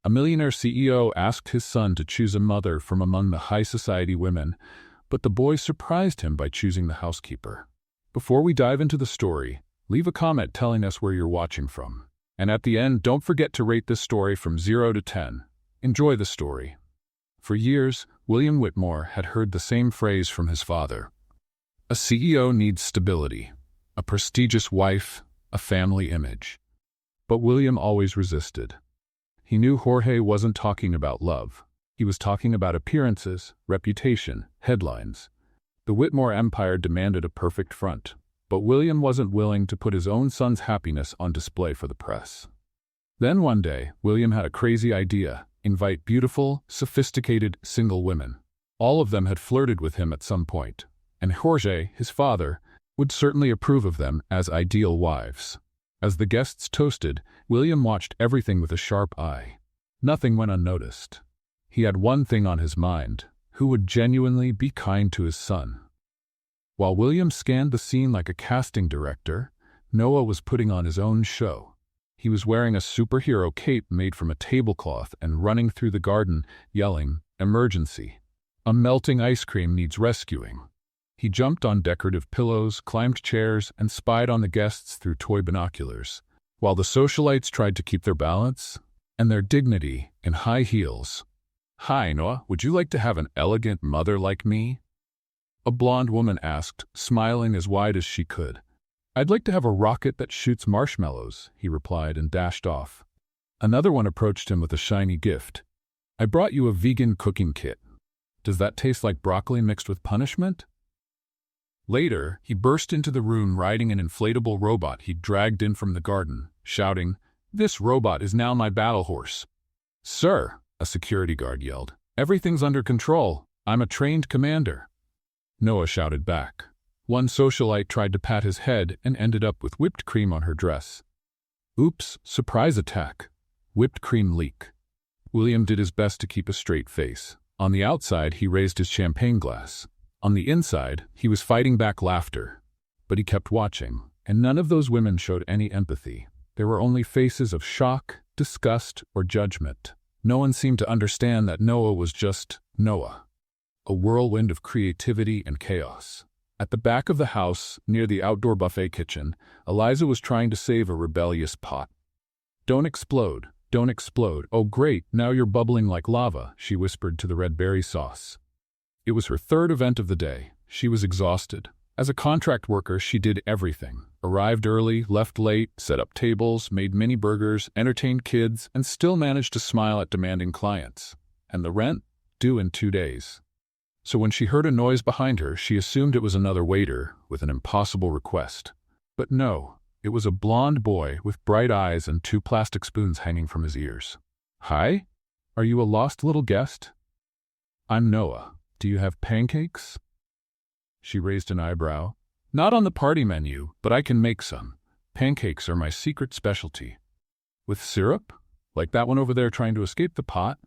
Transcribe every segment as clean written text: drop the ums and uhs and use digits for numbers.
A millionaire CEO asked his son to choose a mother from among the high society women, but the boy surprised him by choosing the housekeeper. Before we dive into the story, leave a comment telling us where you're watching from. And at the end, don't forget to rate this story from 0 to 10. Enjoy the story. For years, William Whitmore had heard the same phrase from his father. A CEO needs stability, a prestigious wife, a family image. But William always resisted. He knew Jorge wasn't talking about love. He was talking about appearances, reputation, headlines. The Whitmore empire demanded a perfect front, but William wasn't willing to put his own son's happiness on display for the press. Then one day, William had a crazy idea: invite beautiful, sophisticated, single women. All of them had flirted with him at some point, and Jorge, his father, would certainly approve of them as ideal wives. As the guests toasted, William watched everything with a sharp eye. Nothing went unnoticed. He had one thing on his mind: who would genuinely be kind to his son? While William scanned the scene like a casting director, Noah was putting on his own show. He was wearing a superhero cape made from a tablecloth and running through the garden, yelling, "Emergency! A melting ice cream needs rescuing." He jumped on decorative pillows, climbed chairs, and spied on the guests through toy binoculars, while the socialites tried to keep their balance and their dignity in high heels. "Hi, Noah, would you like to have an elegant mother like me?" A blonde woman asked, smiling as wide as she could. "I'd like to have a rocket that shoots marshmallows," he replied and dashed off. Another one approached him with a shiny gift. "I brought you a vegan cooking kit. Does that taste like broccoli mixed with punishment?" Later, he burst into the room riding an inflatable robot he'd dragged in from the garden, shouting, "This robot is now my battle horse." "Sir," a security guard yelled, "everything's under control. I'm a trained commander." Noah shouted back. One socialite tried to pat his head and ended up with whipped cream on her dress. Oops, surprise attack. Whipped cream leak. William did his best to keep a straight face. On the outside, he raised his champagne glass. On the inside, he was fighting back laughter. But he kept watching, and none of those women showed any empathy. There were only faces of shock, disgust, or judgment. No one seemed to understand that Noah was just Noah. A whirlwind of creativity and chaos. At the back of the house, near the outdoor buffet kitchen, Eliza was trying to save a rebellious pot. "Don't explode, don't explode. Oh great, now you're bubbling like lava," she whispered to the red berry sauce. It was her third event of the day. She was exhausted. As a contract worker, she did everything. Arrived early, left late, set up tables, made mini burgers, entertained kids, and still managed to smile at demanding clients. And the rent? Due in 2 days. So when she heard a noise behind her, she assumed it was another waiter with an impossible request. But no, it was a blond boy with bright eyes and 2 plastic spoons hanging from his ears. "Hi? Are you a lost little guest?" "I'm Noah. Do you have pancakes?" She raised an eyebrow. "Not on the party menu, but I can make some. Pancakes are my secret specialty." "With syrup? Like that one over there trying to escape the pot?"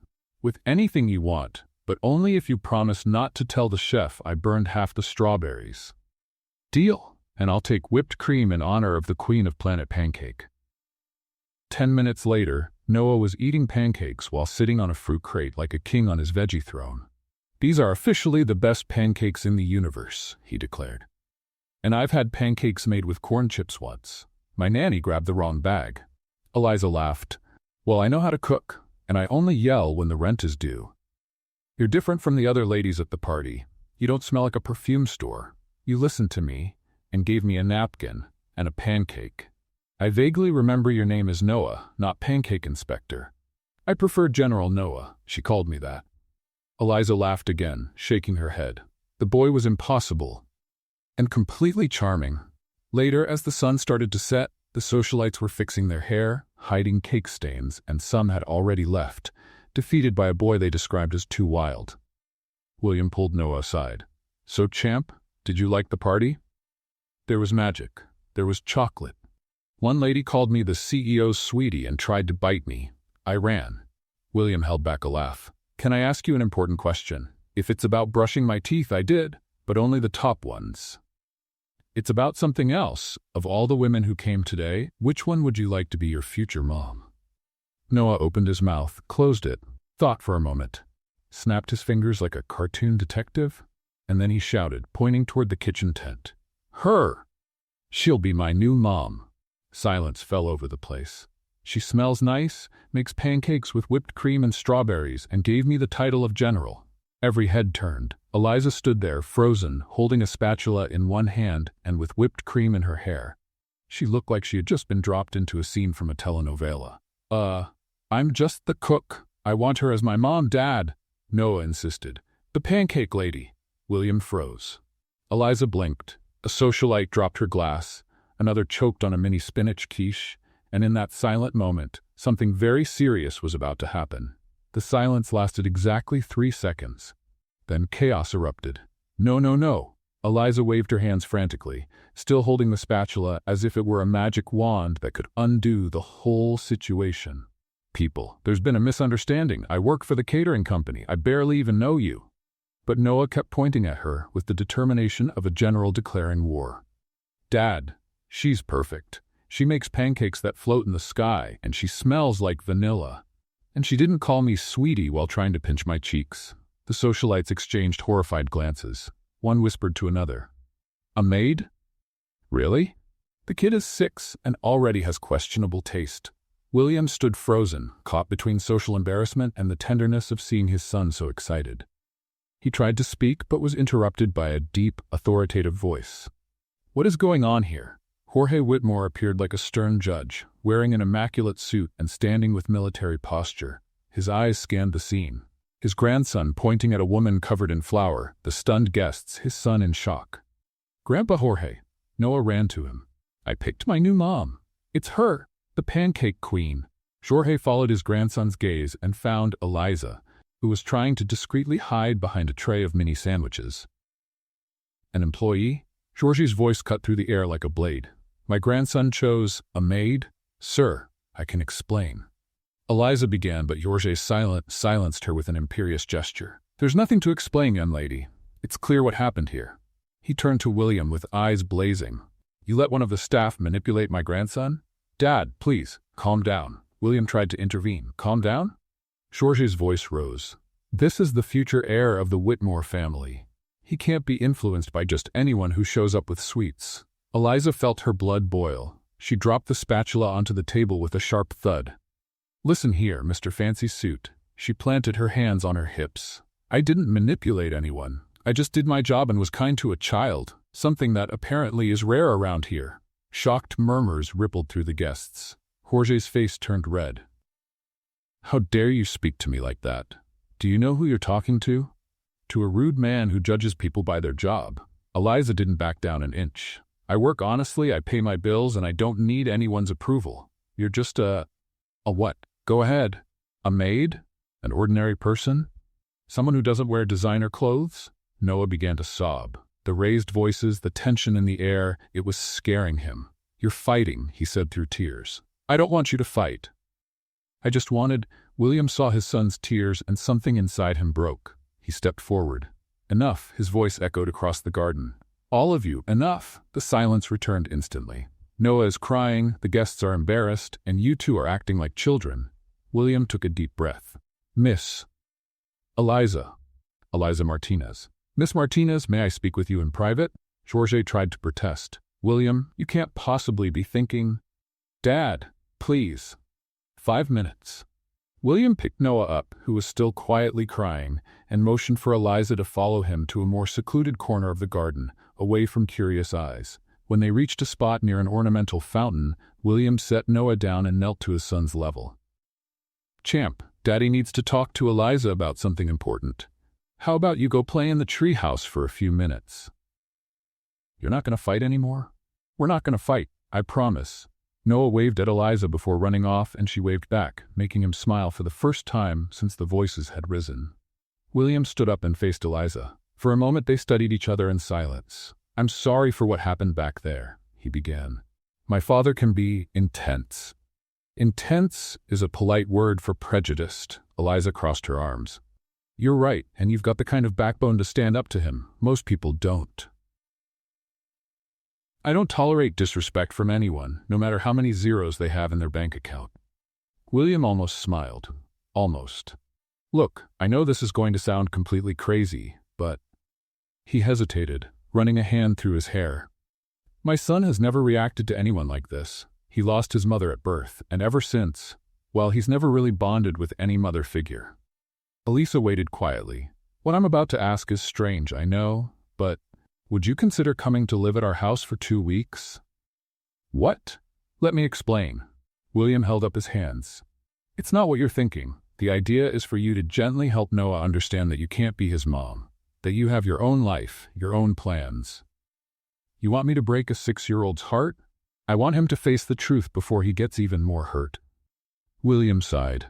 "With anything you want, but only if you promise not to tell the chef I burned half the strawberries." "Deal, and I'll take whipped cream in honor of the Queen of Planet Pancake." 10 minutes later, Noah was eating pancakes while sitting on a fruit crate like a king on his veggie throne. "These are officially the best pancakes in the universe," he declared. "And I've had pancakes made with corn chips once. My nanny grabbed the wrong bag." Eliza laughed. "Well, I know how to cook, and I only yell when the rent is due." "You're different from the other ladies at the party. You don't smell like a perfume store. You listened to me and gave me a napkin and a pancake. I vaguely remember your name is Noah, not Pancake Inspector." "I prefer General Noah. She called me that." Eliza laughed again, shaking her head. The boy was impossible and completely charming. Later, as the sun started to set, the socialites were fixing their hair, hiding cake stains, and some had already left, defeated by a boy they described as too wild. William pulled Noah aside. "So, champ, did you like the party?" "There was magic. There was chocolate. One lady called me the CEO's sweetie and tried to bite me. I ran." William held back a laugh. "Can I ask you an important question? If it's about brushing my teeth, I did, but only the top ones." "It's about something else. Of all the women who came today, which one would you like to be your future mom?" Noah opened his mouth, closed it, thought for a moment, snapped his fingers like a cartoon detective, and then he shouted, pointing toward the kitchen tent. Her! She'll be my new mom. Silence fell over the place. She smells nice, makes pancakes with whipped cream and strawberries, and gave me the title of general. Every head turned. Eliza stood there, frozen, holding a spatula in one hand and with whipped cream in her hair. She looked like she had just been dropped into a scene from a telenovela. I'm just the cook. I want her as my mom, Dad, Noah insisted. The pancake lady. William froze. Eliza blinked. A socialite dropped her glass. Another choked on a mini spinach quiche. And in that silent moment, something very serious was about to happen. The silence lasted exactly 3 seconds. Then chaos erupted. No, no, no. Eliza waved her hands frantically, still holding the spatula as if it were a magic wand that could undo the whole situation. People, there's been a misunderstanding. I work for the catering company. I barely even know you. But Noah kept pointing at her with the determination of a general declaring war. Dad, she's perfect. She makes pancakes that float in the sky, and she smells like vanilla. And she didn't call me sweetie while trying to pinch my cheeks. The socialites exchanged horrified glances. One whispered to another. A maid? Really? The kid is 6 and already has questionable taste. William stood frozen, caught between social embarrassment and the tenderness of seeing his son so excited. He tried to speak but was interrupted by a deep, authoritative voice. What is going on here? Jorge Whitmore appeared like a stern judge, wearing an immaculate suit and standing with military posture. His eyes scanned the scene. His grandson pointing at a woman covered in flour, the stunned guests, his son in shock. Grandpa Jorge. Noah ran to him. I picked my new mom. It's her, the pancake queen. Jorge followed his grandson's gaze and found Eliza, who was trying to discreetly hide behind a tray of mini sandwiches. An employee? Jorge's voice cut through the air like a blade. My grandson chose a maid? Sir, I can explain. Eliza began, but Jorge silenced her with an imperious gesture. There's nothing to explain, young lady. It's clear what happened here. He turned to William with eyes blazing. You let one of the staff manipulate my grandson? Dad, please, calm down. William tried to intervene. Calm down? Jorge's voice rose. This is the future heir of the Whitmore family. He can't be influenced by just anyone who shows up with sweets. Eliza felt her blood boil. She dropped the spatula onto the table with a sharp thud. Listen here, Mr. Fancy Suit. She planted her hands on her hips. I didn't manipulate anyone. I just did my job and was kind to a child, something that apparently is rare around here. Shocked murmurs rippled through the guests. Jorge's face turned red. How dare you speak to me like that? Do you know who you're talking to? To a rude man who judges people by their job. Eliza didn't back down an inch. I work honestly, I pay my bills, and I don't need anyone's approval. You're just a what? Go ahead. A maid? An ordinary person? Someone who doesn't wear designer clothes? Noah began to sob. The raised voices, the tension in the air, it was scaring him. You're fighting, he said through tears. I don't want you to fight. I just wanted... William saw his son's tears and something inside him broke. He stepped forward. Enough, his voice echoed across the garden. All of you, enough. The silence returned instantly. Noah is crying, the guests are embarrassed, and you two are acting like children. William took a deep breath. Miss Eliza Martinez. Miss Martinez, may I speak with you in private? Jorge tried to protest. William, you can't possibly be thinking... Dad, please. 5 minutes. William picked Noah up, who was still quietly crying, and motioned for Eliza to follow him to a more secluded corner of the garden, away from curious eyes. When they reached a spot near an ornamental fountain, William set Noah down and knelt to his son's level. Champ, Daddy needs to talk to Eliza about something important. How about you go play in the treehouse for a few minutes? You're not going to fight anymore? We're not going to fight, I promise. Noah waved at Eliza before running off, and she waved back, making him smile for the first time since the voices had risen. William stood up and faced Eliza. For a moment they studied each other in silence. I'm sorry for what happened back there, he began. My father can be intense. Intense is a polite word for prejudiced. Eliza crossed her arms. You're right, and you've got the kind of backbone to stand up to him. Most people don't. I don't tolerate disrespect from anyone, no matter how many zeros they have in their bank account. William almost smiled. Almost. Look, I know this is going to sound completely crazy, but... He hesitated, running a hand through his hair. My son has never reacted to anyone like this. He lost his mother at birth, and ever since, well, he's never really bonded with any mother figure. Elisa waited quietly. What I'm about to ask is strange, I know, but would you consider coming to live at our house for 2 weeks? What? Let me explain. William held up his hands. It's not what you're thinking. The idea is for you to gently help Noah understand that you can't be his mom, that you have your own life, your own plans. You want me to break a 6-year-old's heart? I want him to face the truth before he gets even more hurt. William sighed.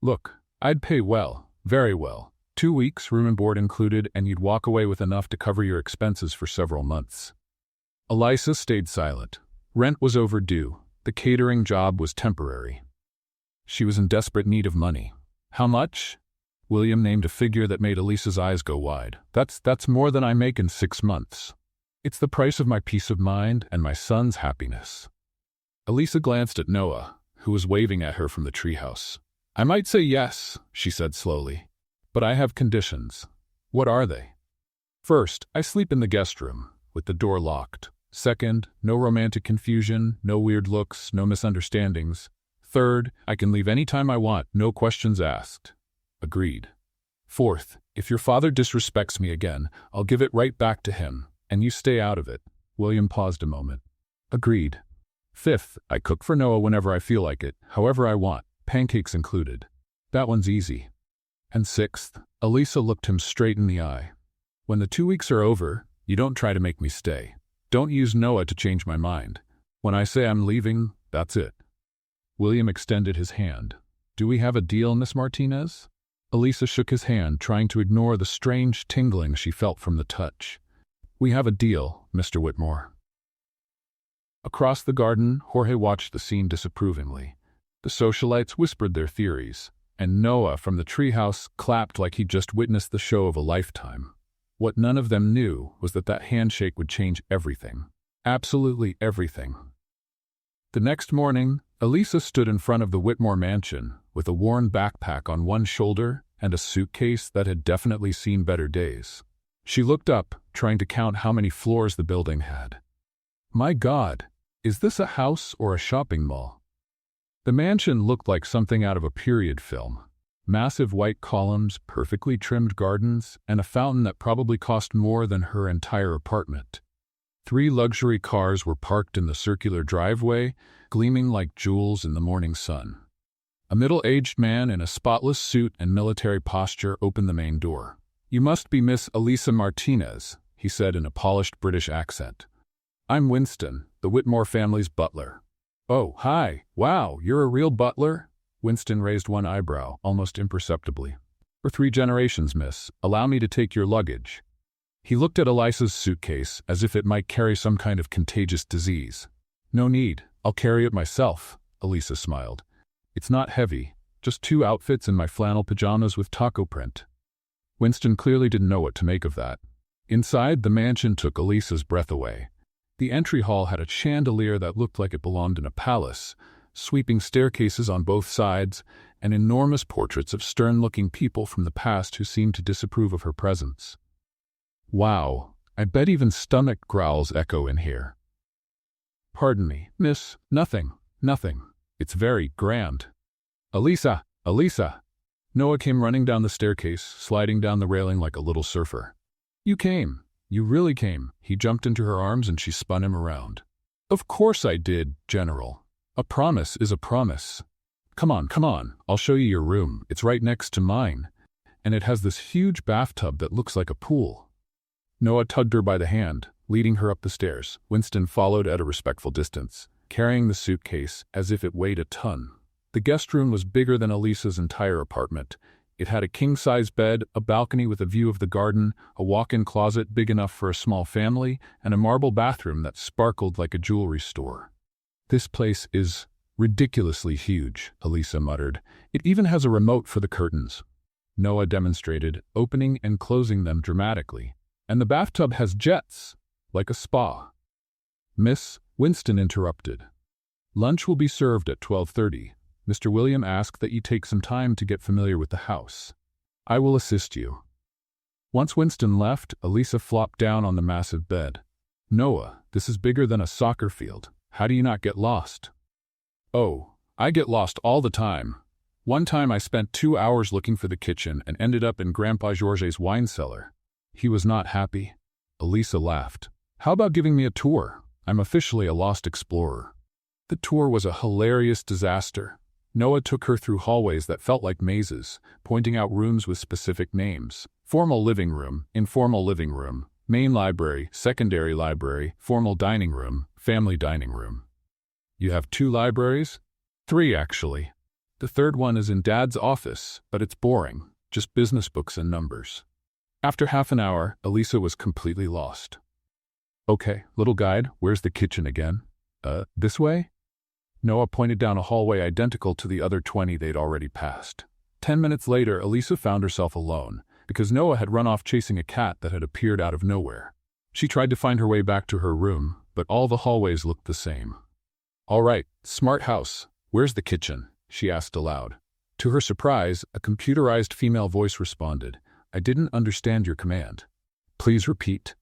Look, I'd pay well, very well. 2 weeks, room and board included, and you'd walk away with enough to cover your expenses for several months. Elisa stayed silent. Rent was overdue. The catering job was temporary. She was in desperate need of money. How much? William named a figure that made Elisa's eyes go wide. That's more than I make in 6 months. It's the price of my peace of mind and my son's happiness. Elisa glanced at Noah, who was waving at her from the treehouse. I might say yes, she said slowly, but I have conditions. What are they? First, I sleep in the guest room, with the door locked. Second, no romantic confusion, no weird looks, no misunderstandings. Third, I can leave any time I want, no questions asked. Agreed. Fourth, if your father disrespects me again, I'll give it right back to him, and you stay out of it. William paused a moment. Agreed. Fifth, I cook for Noah whenever I feel like it, however I want, pancakes included. That one's easy. And sixth, Elisa looked him straight in the eye. When the 2 weeks are over, you don't try to make me stay. Don't use Noah to change my mind. When I say I'm leaving, that's it. William extended his hand. Do we have a deal, Miss Martinez? Elisa shook his hand, trying to ignore the strange tingling she felt from the touch. We have a deal, Mr. Whitmore. Across the garden, Jorge watched the scene disapprovingly. The socialites whispered their theories, and Noah from the treehouse clapped like he'd just witnessed the show of a lifetime. What none of them knew was that handshake would change everything. Absolutely everything. The next morning, Elisa stood in front of the Whitmore mansion with a worn backpack on one shoulder and a suitcase that had definitely seen better days. She looked up, trying to count how many floors the building had. My God, is this a house or a shopping mall? The mansion looked like something out of a period film. Massive white columns, perfectly trimmed gardens, and a fountain that probably cost more than her entire apartment. 3 luxury cars were parked in the circular driveway, gleaming like jewels in the morning sun. A middle-aged man in a spotless suit and military posture opened the main door. You must be Miss Elisa Martinez, he said in a polished British accent. I'm Winston, the Whitmore family's butler. Oh, hi. Wow, you're a real butler? Winston raised one eyebrow, almost imperceptibly. For 3 generations, miss. Allow me to take your luggage. He looked at Elisa's suitcase as if it might carry some kind of contagious disease. No need. I'll carry it myself, Elisa smiled. It's not heavy, just 2 outfits and my flannel pajamas with taco print. Winston clearly didn't know what to make of that. Inside, the mansion took Elisa's breath away. The entry hall had a chandelier that looked like it belonged in a palace, sweeping staircases on both sides, and enormous portraits of stern-looking people from the past who seemed to disapprove of her presence. Wow, I bet even stomach growls echo in here. Pardon me, miss, nothing. It's very grand. Elisa! Noah came running down the staircase, sliding down the railing like a little surfer. You came. You really came. He jumped into her arms and she spun him around. Of course I did, General. A promise is a promise. Come on, I'll show you your room. It's right next to mine. And it has this huge bathtub that looks like a pool. Noah tugged her by the hand, leading her up the stairs. Winston followed at a respectful distance, carrying the suitcase as if it weighed a ton. The guest room was bigger than Elisa's entire apartment. It had a king-size bed, a balcony with a view of the garden, a walk-in closet big enough for a small family, and a marble bathroom that sparkled like a jewelry store. This place is ridiculously huge, Elisa muttered. It even has a remote for the curtains. Noah demonstrated, opening and closing them dramatically. And the bathtub has jets, like a spa. Miss, Winston interrupted. Lunch will be served at 12:30. Mr. William asked that you take some time to get familiar with the house. I will assist you. Once Winston left, Elisa flopped down on the massive bed. Noah, this is bigger than a soccer field. How do you not get lost? Oh, I get lost all the time. One time I spent 2 hours looking for the kitchen and ended up in Grandpa Georges' wine cellar. He was not happy. Elisa laughed. How about giving me a tour? I'm officially a lost explorer. The tour was a hilarious disaster. Noah took her through hallways that felt like mazes, pointing out rooms with specific names. Formal living room, informal living room, main library, secondary library, formal dining room, family dining room. You have 2 libraries? 3, actually. The third one is in Dad's office, but it's boring, just business books and numbers. After half an hour, Elisa was completely lost. Okay, little guide, where's the kitchen again? This way? Noah pointed down a hallway identical to the other 20 they'd already passed. 10 minutes later, Elisa found herself alone, because Noah had run off chasing a cat that had appeared out of nowhere. She tried to find her way back to her room, but all the hallways looked the same. All right, smart house, where's the kitchen? She asked aloud. To her surprise, a computerized female voice responded, I didn't understand your command. Please repeat.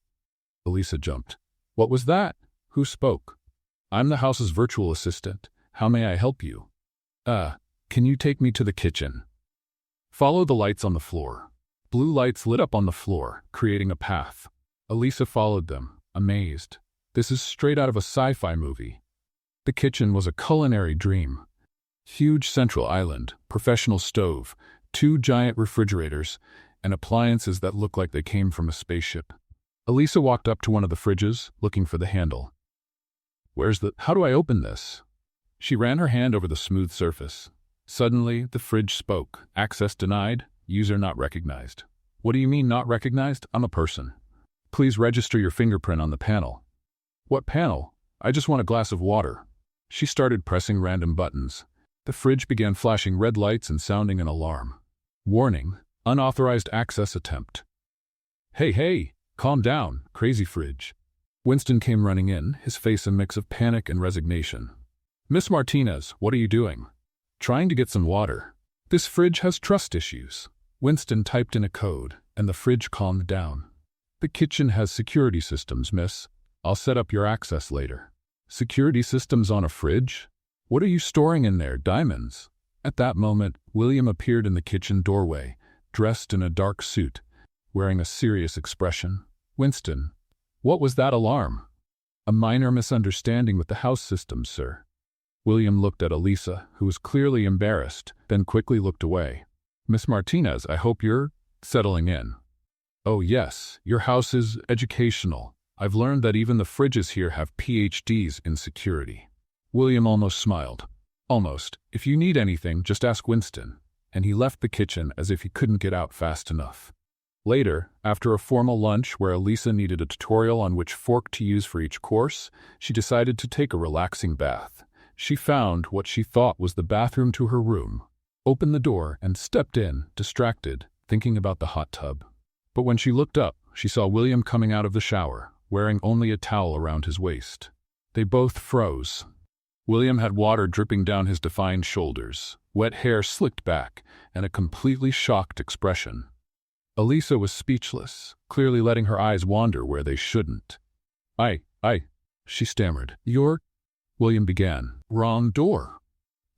Elisa jumped. What was that? Who spoke? I'm the house's virtual assistant. How may I help you? Can you take me to the kitchen? Follow the lights on the floor. Blue lights lit up on the floor, creating a path. Elisa followed them, amazed. This is straight out of a sci-fi movie. The kitchen was a culinary dream. Huge central island, professional stove, 2 giant refrigerators, and appliances that looked like they came from a spaceship. Elisa walked up to one of the fridges, looking for the handle. How do I open this? She ran her hand over the smooth surface. Suddenly, the fridge spoke. Access denied, user not recognized. What do you mean not recognized? I'm a person. Please register your fingerprint on the panel. What panel? I just want a glass of water. She started pressing random buttons. The fridge began flashing red lights and sounding an alarm. Warning, unauthorized access attempt. Hey, calm down, crazy fridge. Winston came running in, his face a mix of panic and resignation. Miss Martinez, what are you doing? Trying to get some water. This fridge has trust issues. Winston typed in a code, and the fridge calmed down. The kitchen has security systems, miss. I'll set up your access later. Security systems on a fridge? What are you storing in there, diamonds? At that moment, William appeared in the kitchen doorway, dressed in a dark suit, wearing a serious expression. Winston, what was that alarm? A minor misunderstanding with the house systems, sir. William looked at Elisa, who was clearly embarrassed, then quickly looked away. Miss Martinez, I hope you're settling in. Oh yes, your house is educational. I've learned that even the fridges here have PhDs in security. William almost smiled. Almost. If you need anything, just ask Winston. And he left the kitchen as if he couldn't get out fast enough. Later, after a formal lunch where Elisa needed a tutorial on which fork to use for each course, she decided to take a relaxing bath. She found what she thought was the bathroom to her room, opened the door, and stepped in, distracted, thinking about the hot tub. But when she looked up, she saw William coming out of the shower, wearing only a towel around his waist. They both froze. William had water dripping down his defined shoulders, wet hair slicked back, and a completely shocked expression. Elisa was speechless, clearly letting her eyes wander where they shouldn't. She stammered. William began. Wrong door.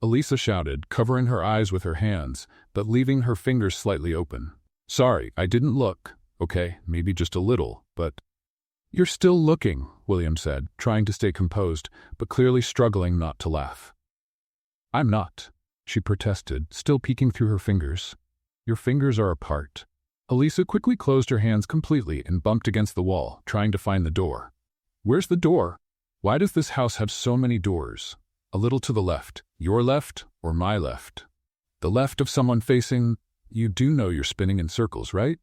Elisa shouted, covering her eyes with her hands, but leaving her fingers slightly open. Sorry, I didn't look. Okay, maybe just a little, but... You're still looking, William said, trying to stay composed, but clearly struggling not to laugh. I'm not, she protested, still peeking through her fingers. Your fingers are apart. Elisa quickly closed her hands completely and bumped against the wall, trying to find the door. Where's the door? Why does this house have so many doors? A little to the left. Your left or my left? The left of someone facing... You do know you're spinning in circles, right?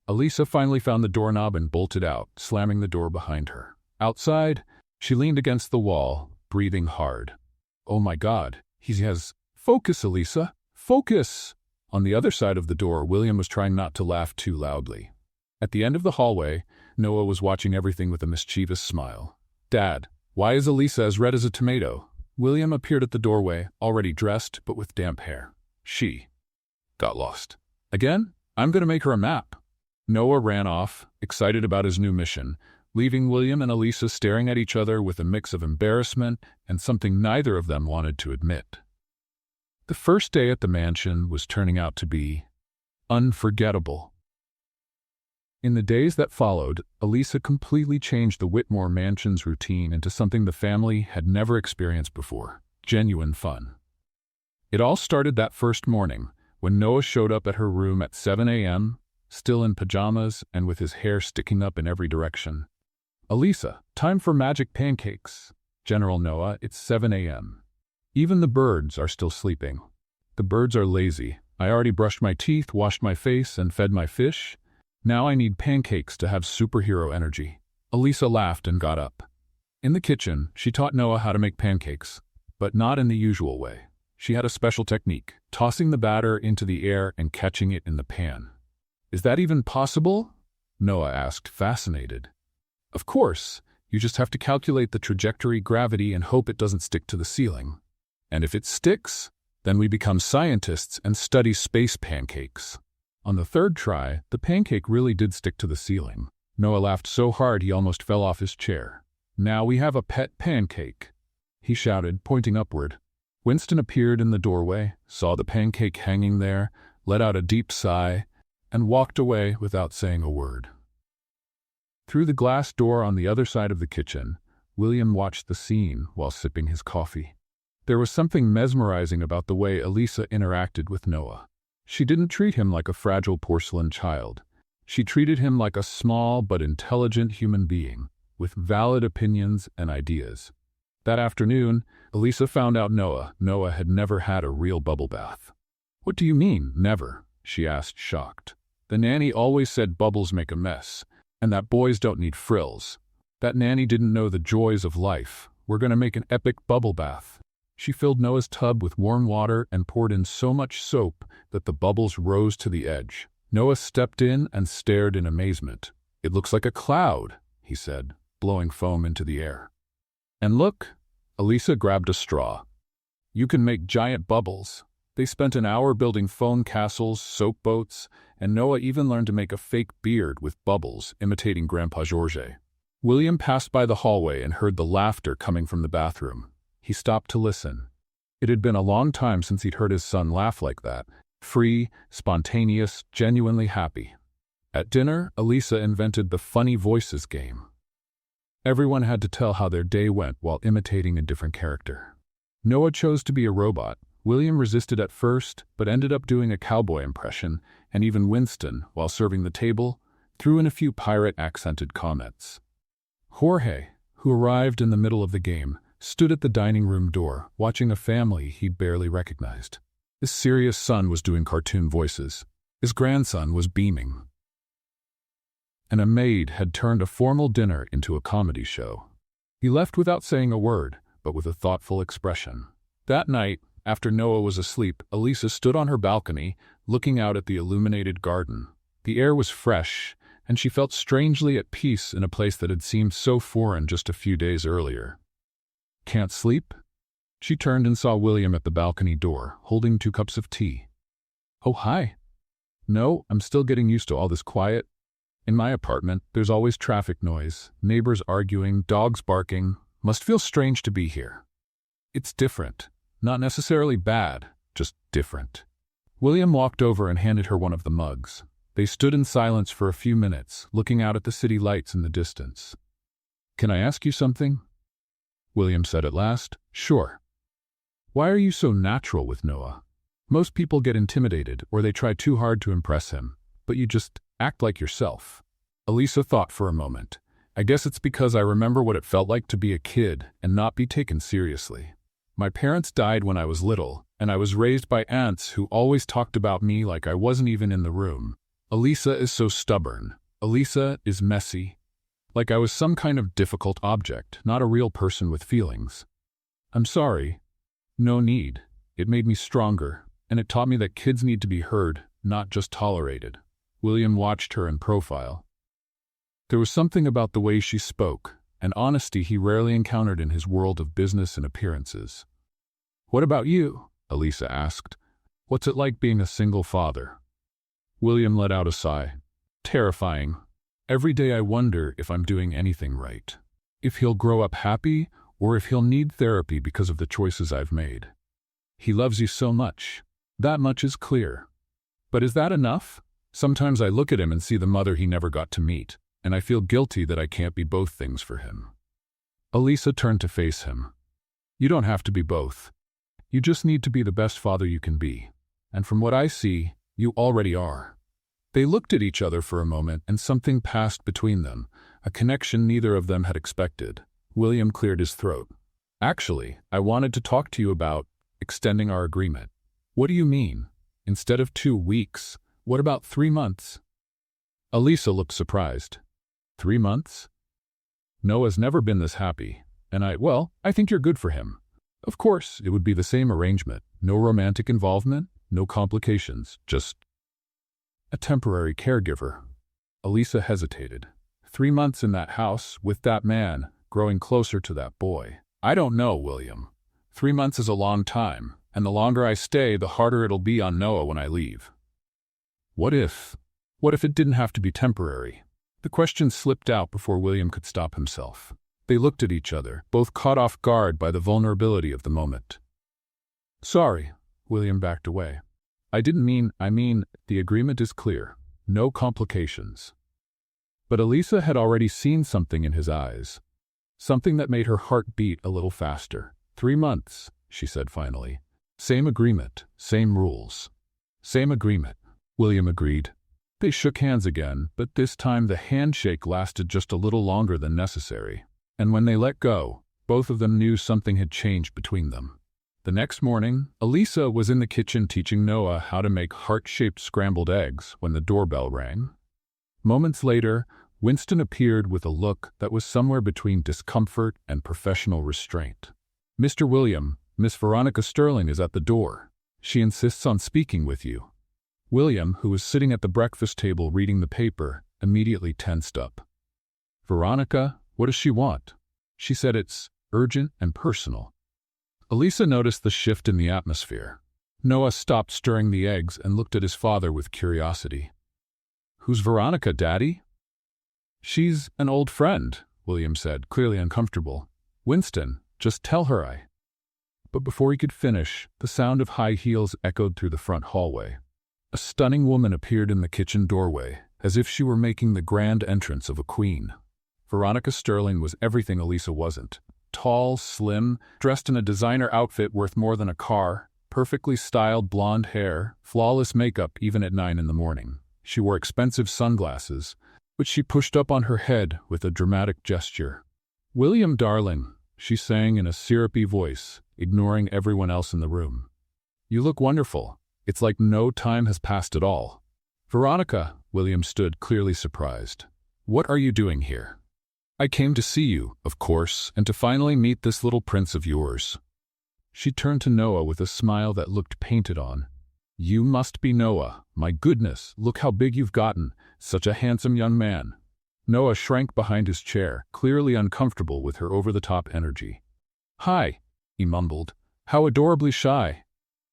Elisa finally found the doorknob and bolted out, slamming the door behind her. Outside, she leaned against the wall, breathing hard. Oh my God, he has... Focus, Elisa! Focus! On the other side of the door, William was trying not to laugh too loudly. At the end of the hallway, Noah was watching everything with a mischievous smile. Dad, why is Elisa as red as a tomato? William appeared at the doorway, already dressed but with damp hair. She got lost. Again? I'm going to make her a map. Noah ran off, excited about his new mission, leaving William and Elisa staring at each other with a mix of embarrassment and something neither of them wanted to admit. The first day at the mansion was turning out to be unforgettable. In the days that followed, Elisa completely changed the Whitmore mansion's routine into something the family had never experienced before: genuine fun. It all started that first morning, when Noah showed up at her room at 7 a.m., still in pajamas and with his hair sticking up in every direction. "Elisa, time for magic pancakes." "General Noah, it's 7 a.m. Even the birds are still sleeping." "The birds are lazy. I already brushed my teeth, washed my face, and fed my fish. Now I need pancakes to have superhero energy." Elisa laughed and got up. In the kitchen, she taught Noah how to make pancakes, but not in the usual way. She had a special technique: tossing the batter into the air and catching it in the pan. "Is that even possible?" Noah asked, fascinated. "Of course. You just have to calculate the trajectory, gravity, and hope it doesn't stick to the ceiling. And if it sticks, then we become scientists and study space pancakes." On the third try, the pancake really did stick to the ceiling. Noah laughed so hard he almost fell off his chair. "Now we have a pet pancake," he shouted, pointing upward. Winston appeared in the doorway, saw the pancake hanging there, let out a deep sigh, and walked away without saying a word. Through the glass door on the other side of the kitchen, William watched the scene while sipping his coffee. There was something mesmerizing about the way Elisa interacted with Noah. She didn't treat him like a fragile porcelain child. She treated him like a small but intelligent human being, with valid opinions and ideas. That afternoon, Elisa found out Noah had never had a real bubble bath. "What do you mean, never?" she asked, shocked. "The nanny always said bubbles make a mess, and that boys don't need frills. That nanny didn't know the joys of life. We're going to make an epic bubble bath." She filled Noah's tub with warm water and poured in so much soap that the bubbles rose to the edge. Noah stepped in and stared in amazement. "It looks like a cloud," he said, blowing foam into the air. "And look," Elisa grabbed a straw. "You can make giant bubbles." They spent an hour building foam castles, soap boats, and Noah even learned to make a fake beard with bubbles, imitating Grandpa Georges. William passed by the hallway and heard the laughter coming from the bathroom. He stopped to listen. It had been a long time since he'd heard his son laugh like that. Free, spontaneous, genuinely happy. At dinner, Elisa invented the funny voices game. Everyone had to tell how their day went while imitating a different character. Noah chose to be a robot. William resisted at first, but ended up doing a cowboy impression, and even Winston, while serving the table, threw in a few pirate-accented comments. Jorge, who arrived in the middle of the game, stood at the dining room door, watching a family he barely recognized. His serious son was doing cartoon voices. His grandson was beaming. And a maid had turned a formal dinner into a comedy show. He left without saying a word, but with a thoughtful expression. That night, after Noah was asleep, Elisa stood on her balcony, looking out at the illuminated garden. The air was fresh, and she felt strangely at peace in a place that had seemed so foreign just a few days earlier. "Can't sleep?" She turned and saw William at the balcony door, holding 2 cups of tea. "Oh, hi." "No, I'm still getting used to all this quiet. In my apartment, there's always traffic noise, neighbors arguing, dogs barking. Must feel strange to be here." "It's different. Not necessarily bad, just different." William walked over and handed her one of the mugs. They stood in silence for a few minutes, looking out at the city lights in the distance. "Can I ask you something?" William said at last. "Sure." "Why are you so natural with Noah? Most people get intimidated or they try too hard to impress him, but you just act like yourself." Elisa thought for a moment. "I guess it's because I remember what it felt like to be a kid and not be taken seriously. My parents died when I was little, and I was raised by aunts who always talked about me like I wasn't even in the room. Elisa is so stubborn. Elisa is messy. Like I was some kind of difficult object, not a real person with feelings. I'm sorry. No need. It made me stronger, and it taught me that kids need to be heard, not just tolerated." William watched her in profile. There was something about the way she spoke, and honesty he rarely encountered in his world of business and appearances. "What about you?" Elisa asked. "What's it like being a single father?" William let out a sigh. "Terrifying. Every day I wonder if I'm doing anything right. If he'll grow up happy, or if he'll need therapy because of the choices I've made. He loves you so much. That much is clear. But is that enough? Sometimes I look at him and see the mother he never got to meet, and I feel guilty that I can't be both things for him." Elisa turned to face him. "You don't have to be both. You just need to be the best father you can be. And from what I see, you already are." They looked at each other for a moment, and something passed between them, a connection neither of them had expected. William cleared his throat. "Actually, I wanted to talk to you about extending our agreement." "What do you mean? Instead of 2 weeks, what about 3 months?" Elisa looked surprised. 3 months? Noah's never been this happy, and I think you're good for him. Of course, it would be the same arrangement. No romantic involvement, no complications, just a temporary caregiver. Elisa hesitated. 3 months in that house, with that man, growing closer to that boy. "I don't know, William. 3 months is a long time, and the longer I stay, the harder it'll be on Noah when I leave." What if it didn't have to be temporary? The question slipped out before William could stop himself. They looked at each other, both caught off guard by the vulnerability of the moment. "Sorry," William backed away. I mean, the agreement is clear. No complications." But Elisa had already seen something in his eyes. Something that made her heart beat a little faster. 3 months, she said finally. "Same agreement, same rules." "Same agreement," William agreed. They shook hands again, but this time the handshake lasted just a little longer than necessary. And when they let go, both of them knew something had changed between them. The next morning, Elisa was in the kitchen teaching Noah how to make heart-shaped scrambled eggs when the doorbell rang. Moments later, Winston appeared with a look that was somewhere between discomfort and professional restraint. "Mr. William, Miss Veronica Sterling is at the door. She insists on speaking with you." William, who was sitting at the breakfast table reading the paper, immediately tensed up. "Veronica, what does she want?" She said it's urgent and personal. Elisa noticed the shift in the atmosphere. Noah stopped stirring the eggs and looked at his father with curiosity. "Who's Veronica, Daddy?" "She's an old friend," William said, clearly uncomfortable. "Winston, just tell her I—" But before he could finish, the sound of high heels echoed through the front hallway. A stunning woman appeared in the kitchen doorway, as if she were making the grand entrance of a queen. Veronica Sterling was everything Elisa wasn't. Tall, slim, dressed in a designer outfit worth more than a car, perfectly styled blonde hair, flawless makeup even at 9 in the morning. She wore expensive sunglasses, which she pushed up on her head with a dramatic gesture. "William, darling," she sang in a syrupy voice, ignoring everyone else in the room. "You look wonderful. It's like no time has passed at all." "Veronica," William stood, clearly surprised. "What are you doing here?" "I came to see you, of course, and to finally meet this little prince of yours." She turned to Noah with a smile that looked painted on. "You must be Noah. My goodness, look how big you've gotten. Such a handsome young man." Noah shrank behind his chair, clearly uncomfortable with her over-the-top energy. "Hi," he mumbled. "How adorably shy."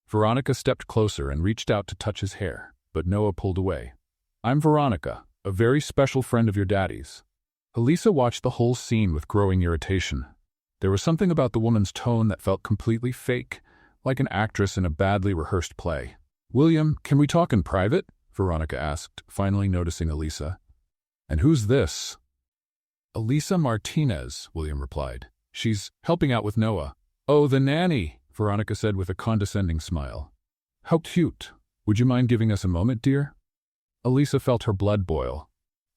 Veronica stepped closer and reached out to touch his hair, but Noah pulled away. "I'm Veronica, a very special friend of your daddy's." Elisa watched the whole scene with growing irritation. There was something about the woman's tone that felt completely fake, like an actress in a badly rehearsed play. "William, can we talk in private?" Veronica asked, finally noticing Elisa. "And who's this?" "Elisa Martinez," William replied. "She's helping out with Noah." "Oh, the nanny," Veronica said with a condescending smile. "How cute. Would you mind giving us a moment, dear?" Elisa felt her blood boil.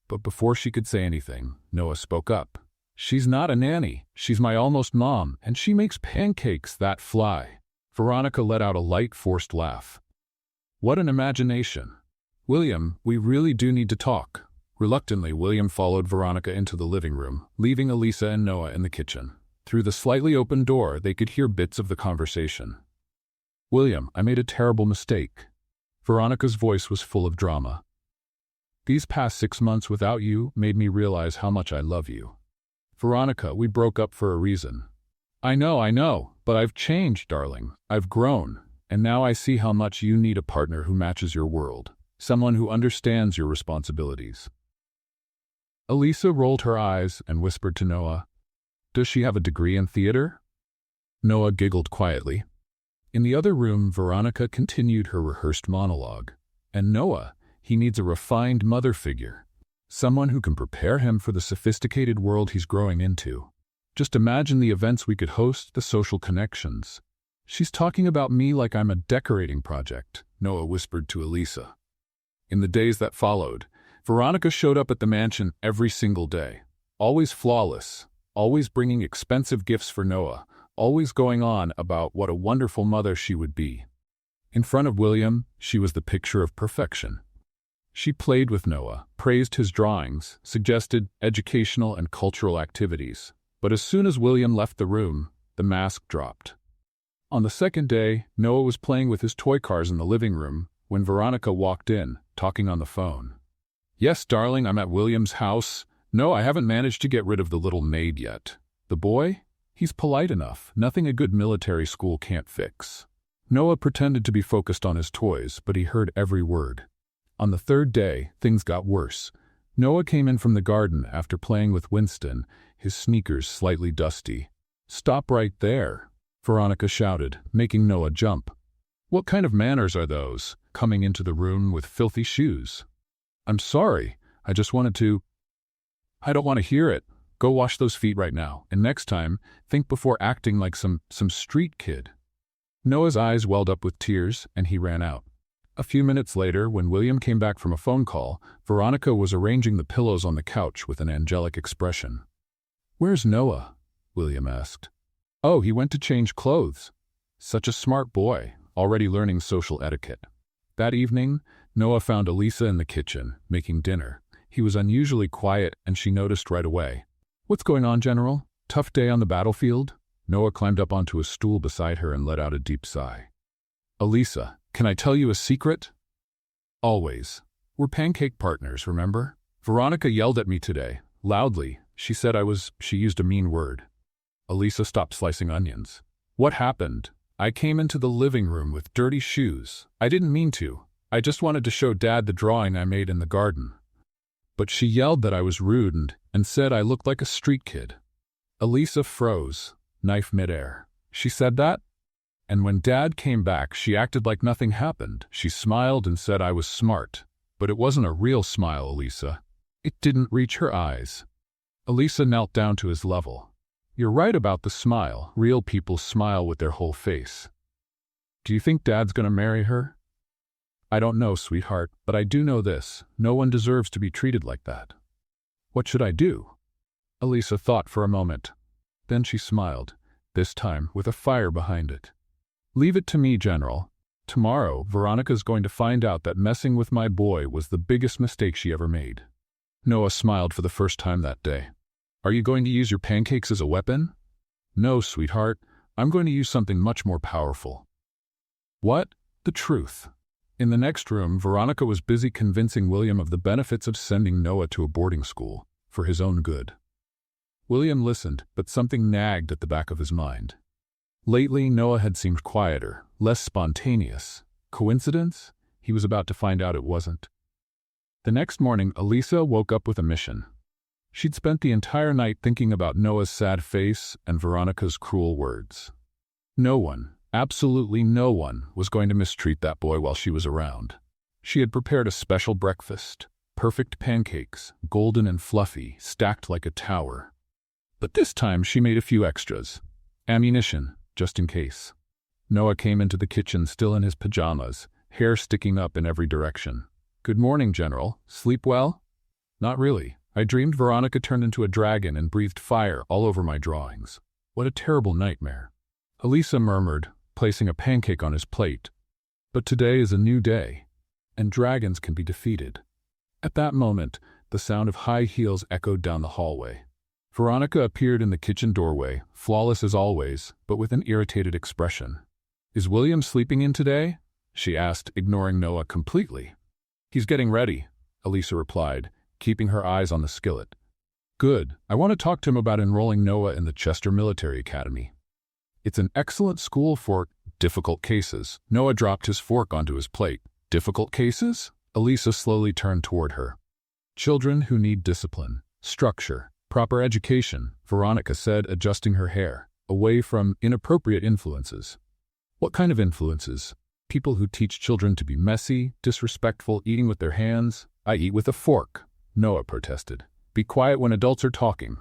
But before she could say anything, Noah spoke up. "She's not a nanny. She's my almost mom, and she makes pancakes that fly." Veronica let out a light, forced laugh. "What an imagination." "William, we really do need to talk." Reluctantly, William followed Veronica into the living room, leaving Elisa and Noah in the kitchen. Through the slightly open door, they could hear bits of the conversation. "William, I made a terrible mistake." Veronica's voice was full of drama. "These past 6 months without you made me realize how much I love you." Veronica, we broke up for a reason. I know, but I've changed, darling. I've grown, and now I see how much you need a partner who matches your world, someone who understands your responsibilities. Elisa rolled her eyes and whispered to Noah, "Does she have a degree in theater?" Noah giggled quietly. In the other room, Veronica continued her rehearsed monologue. And Noah, he needs a refined mother figure, someone who can prepare him for the sophisticated world he's growing into. Just imagine the events we could host, the social connections. She's talking about me like I'm a decorating project, Noah whispered to Elisa. In the days that followed, Veronica showed up at the mansion every single day, always flawless, always bringing expensive gifts for Noah, always going on about what a wonderful mother she would be. In front of William, she was the picture of perfection. She played with Noah, praised his drawings, suggested educational and cultural activities. But as soon as William left the room, the mask dropped. On the second day, Noah was playing with his toy cars in the living room when Veronica walked in, talking on the phone. "Yes, darling, I'm at William's house. No, I haven't managed to get rid of the little maid yet. The boy? He's polite enough, nothing a good military school can't fix." Noah pretended to be focused on his toys, but he heard every word. On the third day, things got worse. Noah came in from the garden after playing with Winston, his sneakers slightly dusty. "Stop right there," Veronica shouted, making Noah jump. "What kind of manners are those, coming into the room with filthy shoes?" "I'm sorry, I just wanted to—" "I don't want to hear it. Go wash those feet right now, and next time, think before acting like some street kid." Noah's eyes welled up with tears, and he ran out. A few minutes later, when William came back from a phone call, Veronica was arranging the pillows on the couch with an angelic expression. "Where's Noah?" William asked. "Oh, he went to change clothes. Such a smart boy, already learning social etiquette." That evening, Noah found Elisa in the kitchen, making dinner. He was unusually quiet, and she noticed right away. "What's going on, General? Tough day on the battlefield?" Noah climbed up onto a stool beside her and let out a deep sigh. "Elisa, can I tell you a secret?" "Always. We're pancake partners, remember? Veronica yelled at me today, loudly. She said she used a mean word." Elisa stopped slicing onions. "What happened?" "I came into the living room with dirty shoes. I didn't mean to. I just wanted to show Dad the drawing I made in the garden. But she yelled that I was rude and said I looked like a street kid." Elisa froze, knife midair. "She said that?" "And when Dad came back, she acted like nothing happened. She smiled and said I was smart. But it wasn't a real smile, Elisa. It didn't reach her eyes." Elisa knelt down to his level. "You're right about the smile. Real people smile with their whole face. Do you think Dad's gonna marry her?" "I don't know, sweetheart, but I do know this. No one deserves to be treated like that." "What should I do?" Elisa thought for a moment. Then she smiled, this time with a fire behind it. "Leave it to me, General. Tomorrow, Veronica's going to find out that messing with my boy was the biggest mistake she ever made." Noah smiled for the first time that day. "Are you going to use your pancakes as a weapon?" "No, sweetheart. I'm going to use something much more powerful." "What?" "The truth." In the next room, Veronica was busy convincing William of the benefits of sending Noah to a boarding school, for his own good. William listened, but something nagged at the back of his mind. Lately, Noah had seemed quieter, less spontaneous. Coincidence? He was about to find out it wasn't. The next morning, Elisa woke up with a mission. She'd spent the entire night thinking about Noah's sad face and Veronica's cruel words. No one, absolutely no one, was going to mistreat that boy while she was around. She had prepared a special breakfast, perfect pancakes, golden and fluffy, stacked like a tower. But this time she made a few extras. Ammunition, just in case. Noah came into the kitchen still in his pajamas, hair sticking up in every direction. "Good morning, General. Sleep well?" "Not really. I dreamed Veronica turned into a dragon and breathed fire all over my drawings. What a terrible nightmare." Elisa murmured, placing a pancake on his plate. "But today is a new day, and dragons can be defeated." At that moment, the sound of high heels echoed down the hallway. Veronica appeared in the kitchen doorway, flawless as always, but with an irritated expression. "Is William sleeping in today?" she asked, ignoring Noah completely. "He's getting ready," Elisa replied, keeping her eyes on the skillet. Good. I want to talk to him about enrolling Noah in the Chester Military Academy. It's an excellent school for difficult cases. Noah dropped his fork onto his plate. Difficult cases? Elisa slowly turned toward her. Children who need discipline, structure, proper education, Veronica said, adjusting her hair, away from inappropriate influences. What kind of influences? People who teach children to be messy, disrespectful, eating with their hands. I eat with a fork, Noah protested. Be quiet when adults are talking.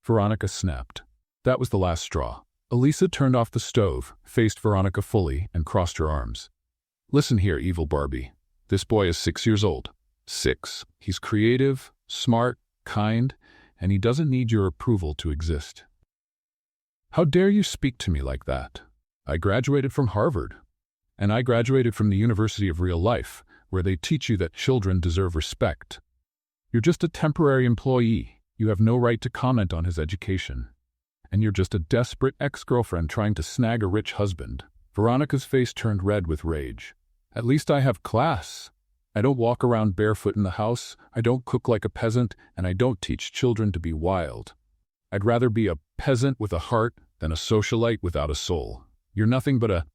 Veronica snapped. That was the last straw. Elisa turned off the stove, faced Veronica fully, and crossed her arms. Listen here, evil Barbie. This boy is 6 years old. 6. He's creative, smart, kind, and he doesn't need your approval to exist. How dare you speak to me like that? I graduated from Harvard. And I graduated from the University of Real Life, where they teach you that children deserve respect. You're just a temporary employee. You have no right to comment on his education. And you're just a desperate ex-girlfriend trying to snag a rich husband. Veronica's face turned red with rage. At least I have class. I don't walk around barefoot in the house, I don't cook like a peasant, and I don't teach children to be wild. I'd rather be a peasant with a heart than a socialite without a soul. You're nothing but a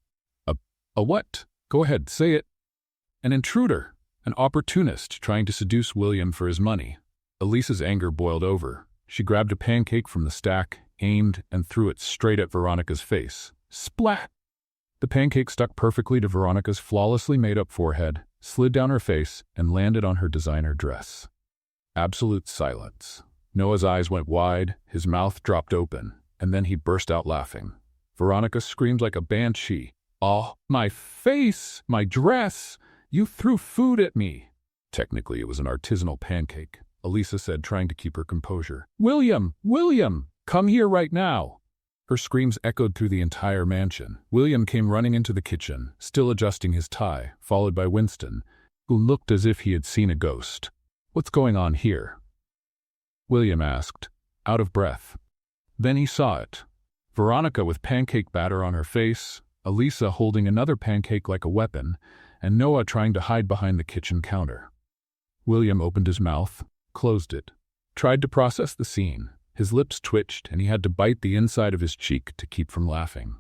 what? Go ahead, say it. An intruder, an opportunist trying to seduce William for his money. Elisa's anger boiled over. She grabbed a pancake from the stack, aimed, and threw it straight at Veronica's face. Splat! The pancake stuck perfectly to Veronica's flawlessly made-up forehead, slid down her face, and landed on her designer dress. Absolute silence. Noah's eyes went wide, his mouth dropped open, and then he burst out laughing. Veronica screamed like a banshee. Oh, my face! My dress! You threw food at me! Technically, it was an artisanal pancake, Elisa said, trying to keep her composure. William! William! Come here right now! Her screams echoed through the entire mansion. William came running into the kitchen, still adjusting his tie, followed by Winston, who looked as if he had seen a ghost. What's going on here? William asked, out of breath. Then he saw it. Veronica with pancake batter on her face, Elisa holding another pancake like a weapon, and Noah trying to hide behind the kitchen counter. William opened his mouth, closed it, tried to process the scene. His lips twitched, and he had to bite the inside of his cheek to keep from laughing.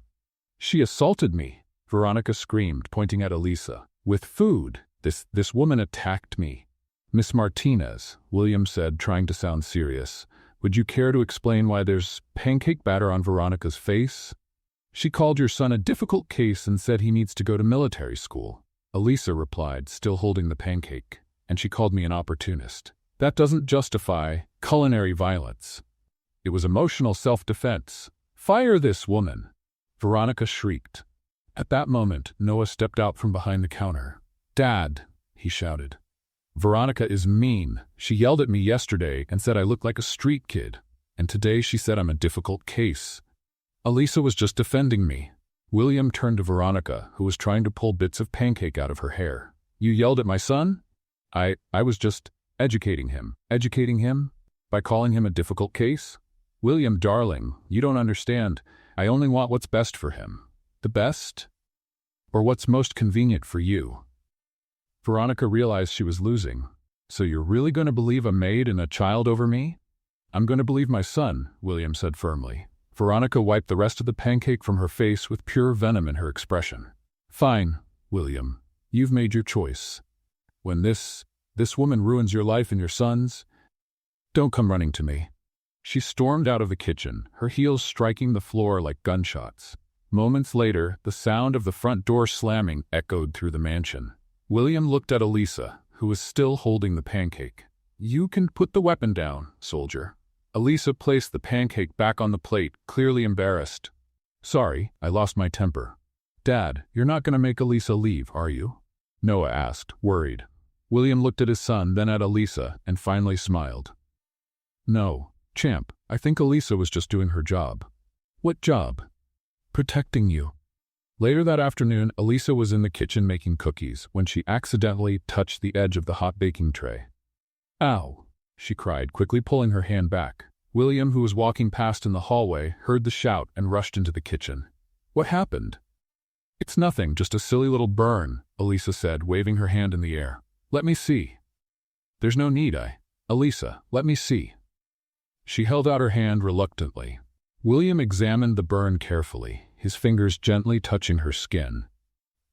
She assaulted me, Veronica screamed, pointing at Elisa. With food. This woman attacked me. Miss Martinez, William said, trying to sound serious. Would you care to explain why there's pancake batter on Veronica's face? She called your son a difficult case and said he needs to go to military school. Elisa replied, still holding the pancake. And she called me an opportunist. That doesn't justify culinary violence. It was emotional self-defense. Fire this woman! Veronica shrieked. At that moment, Noah stepped out from behind the counter. Dad, he shouted. Veronica is mean. She yelled at me yesterday and said I look like a street kid. And today she said I'm a difficult case. Elisa was just defending me. William turned to Veronica, who was trying to pull bits of pancake out of her hair. You yelled at my son? I was just educating him. Educating him? By calling him a difficult case? William, darling, you don't understand. I only want what's best for him. The best? Or what's most convenient for you? Veronica realized she was losing. So you're really going to believe a maid and a child over me? I'm going to believe my son, William said firmly. Veronica wiped the rest of the pancake from her face with pure venom in her expression. Fine, William. You've made your choice. When this woman ruins your life and your son's, don't come running to me. She stormed out of the kitchen, her heels striking the floor like gunshots. Moments later, the sound of the front door slamming echoed through the mansion. William looked at Elisa, who was still holding the pancake. You can put the weapon down, soldier. Elisa placed the pancake back on the plate, clearly embarrassed. Sorry, I lost my temper. Dad, you're not going to make Elisa leave, are you? Noah asked, worried. William looked at his son, then at Elisa, and finally smiled. No, champ, I think Elisa was just doing her job. What job? Protecting you. Later that afternoon, Elisa was in the kitchen making cookies when she accidentally touched the edge of the hot baking tray. Ow, she cried, quickly pulling her hand back. William, who was walking past in the hallway, heard the shout and rushed into the kitchen. What happened? It's nothing, just a silly little burn, Elisa said, waving her hand in the air. Let me see. There's no need, Elisa, let me see. She held out her hand reluctantly. William examined the burn carefully, his fingers gently touching her skin.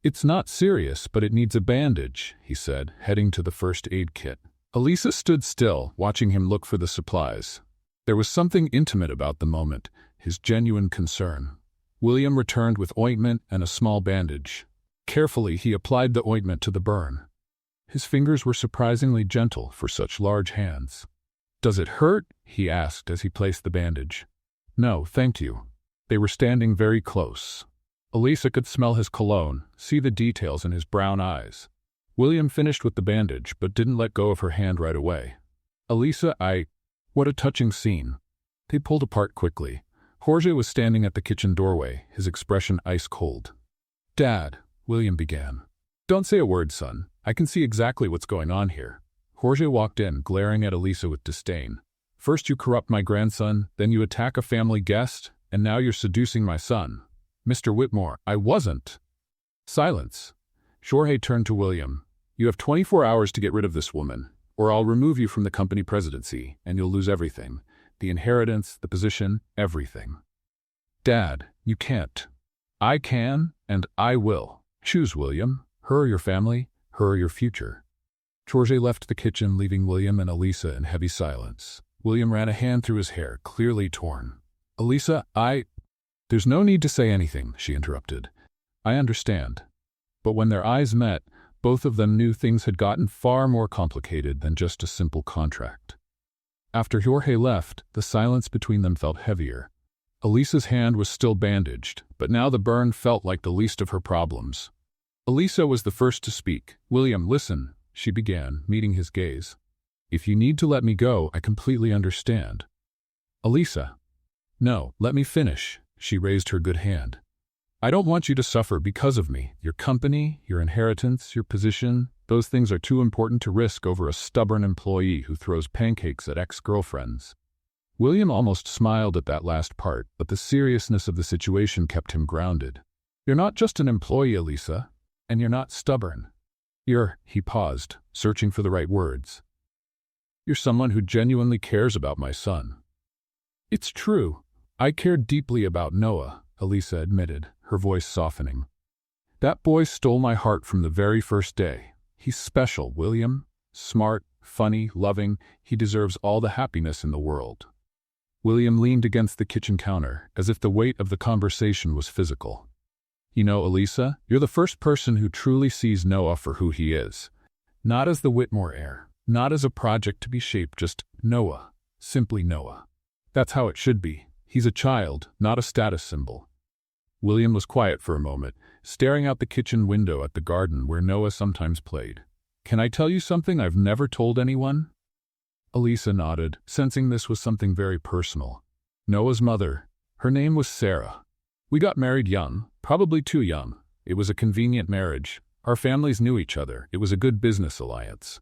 "It's not serious, but it needs a bandage," he said, heading to the first aid kit. Elisa stood still, watching him look for the supplies. There was something intimate about the moment, his genuine concern. William returned with ointment and a small bandage. Carefully, he applied the ointment to the burn. His fingers were surprisingly gentle for such large hands. "Does it hurt?" he asked as he placed the bandage. "No, thank you." They were standing very close. Elisa could smell his cologne, see the details in his brown eyes. William finished with the bandage, but didn't let go of her hand right away. "Elisa, What a touching scene." They pulled apart quickly. Jorge was standing at the kitchen doorway, his expression ice-cold. "Dad," William began. "Don't say a word, son. I can see exactly what's going on here." Jorge walked in, glaring at Elisa with disdain. "First you corrupt my grandson, then you attack a family guest, and now you're seducing my son. Mr. Whitmore, I wasn't." "Silence." Jorge turned to William. "You have 24 hours to get rid of this woman, or I'll remove you from the company presidency, and you'll lose everything. The inheritance, the position, everything." "Dad, you can't." "I can, and I will. Choose, William. Her or your family, her or your future." Jorge left the kitchen, leaving William and Elisa in heavy silence. William ran a hand through his hair, clearly torn. "Elisa, There's no need to say anything," she interrupted. "I understand." But when their eyes met, both of them knew things had gotten far more complicated than just a simple contract. After Jorge left, the silence between them felt heavier. Elisa's hand was still bandaged, but now the burn felt like the least of her problems. Elisa was the first to speak. "William, listen," she began, meeting his gaze. "If you need to let me go, I completely understand." "Elisa." "No, let me finish." She raised her good hand. "I don't want you to suffer because of me. Your company, your inheritance, your position, those things are too important to risk over a stubborn employee who throws pancakes at ex-girlfriends." William almost smiled at that last part, but the seriousness of the situation kept him grounded. "You're not just an employee, Elisa, and you're not stubborn. He paused, searching for the right words. "You're someone who genuinely cares about my son." "It's true. I care deeply about Noah," Elisa admitted, her voice softening. "That boy stole my heart from the very first day. He's special, William. Smart, funny, loving. He deserves all the happiness in the world." William leaned against the kitchen counter, as if the weight of the conversation was physical. "You know, Elisa, you're the first person who truly sees Noah for who he is. Not as the Whitmore heir, not as a project to be shaped, just Noah. Simply Noah. That's how it should be. He's a child, not a status symbol." William was quiet for a moment, staring out the kitchen window at the garden where Noah sometimes played. "Can I tell you something I've never told anyone?" Elisa nodded, sensing this was something very personal. Noah's mother, her name was Sarah. "We got married young, probably too young. It was a convenient marriage. Our families knew each other. It was a good business alliance."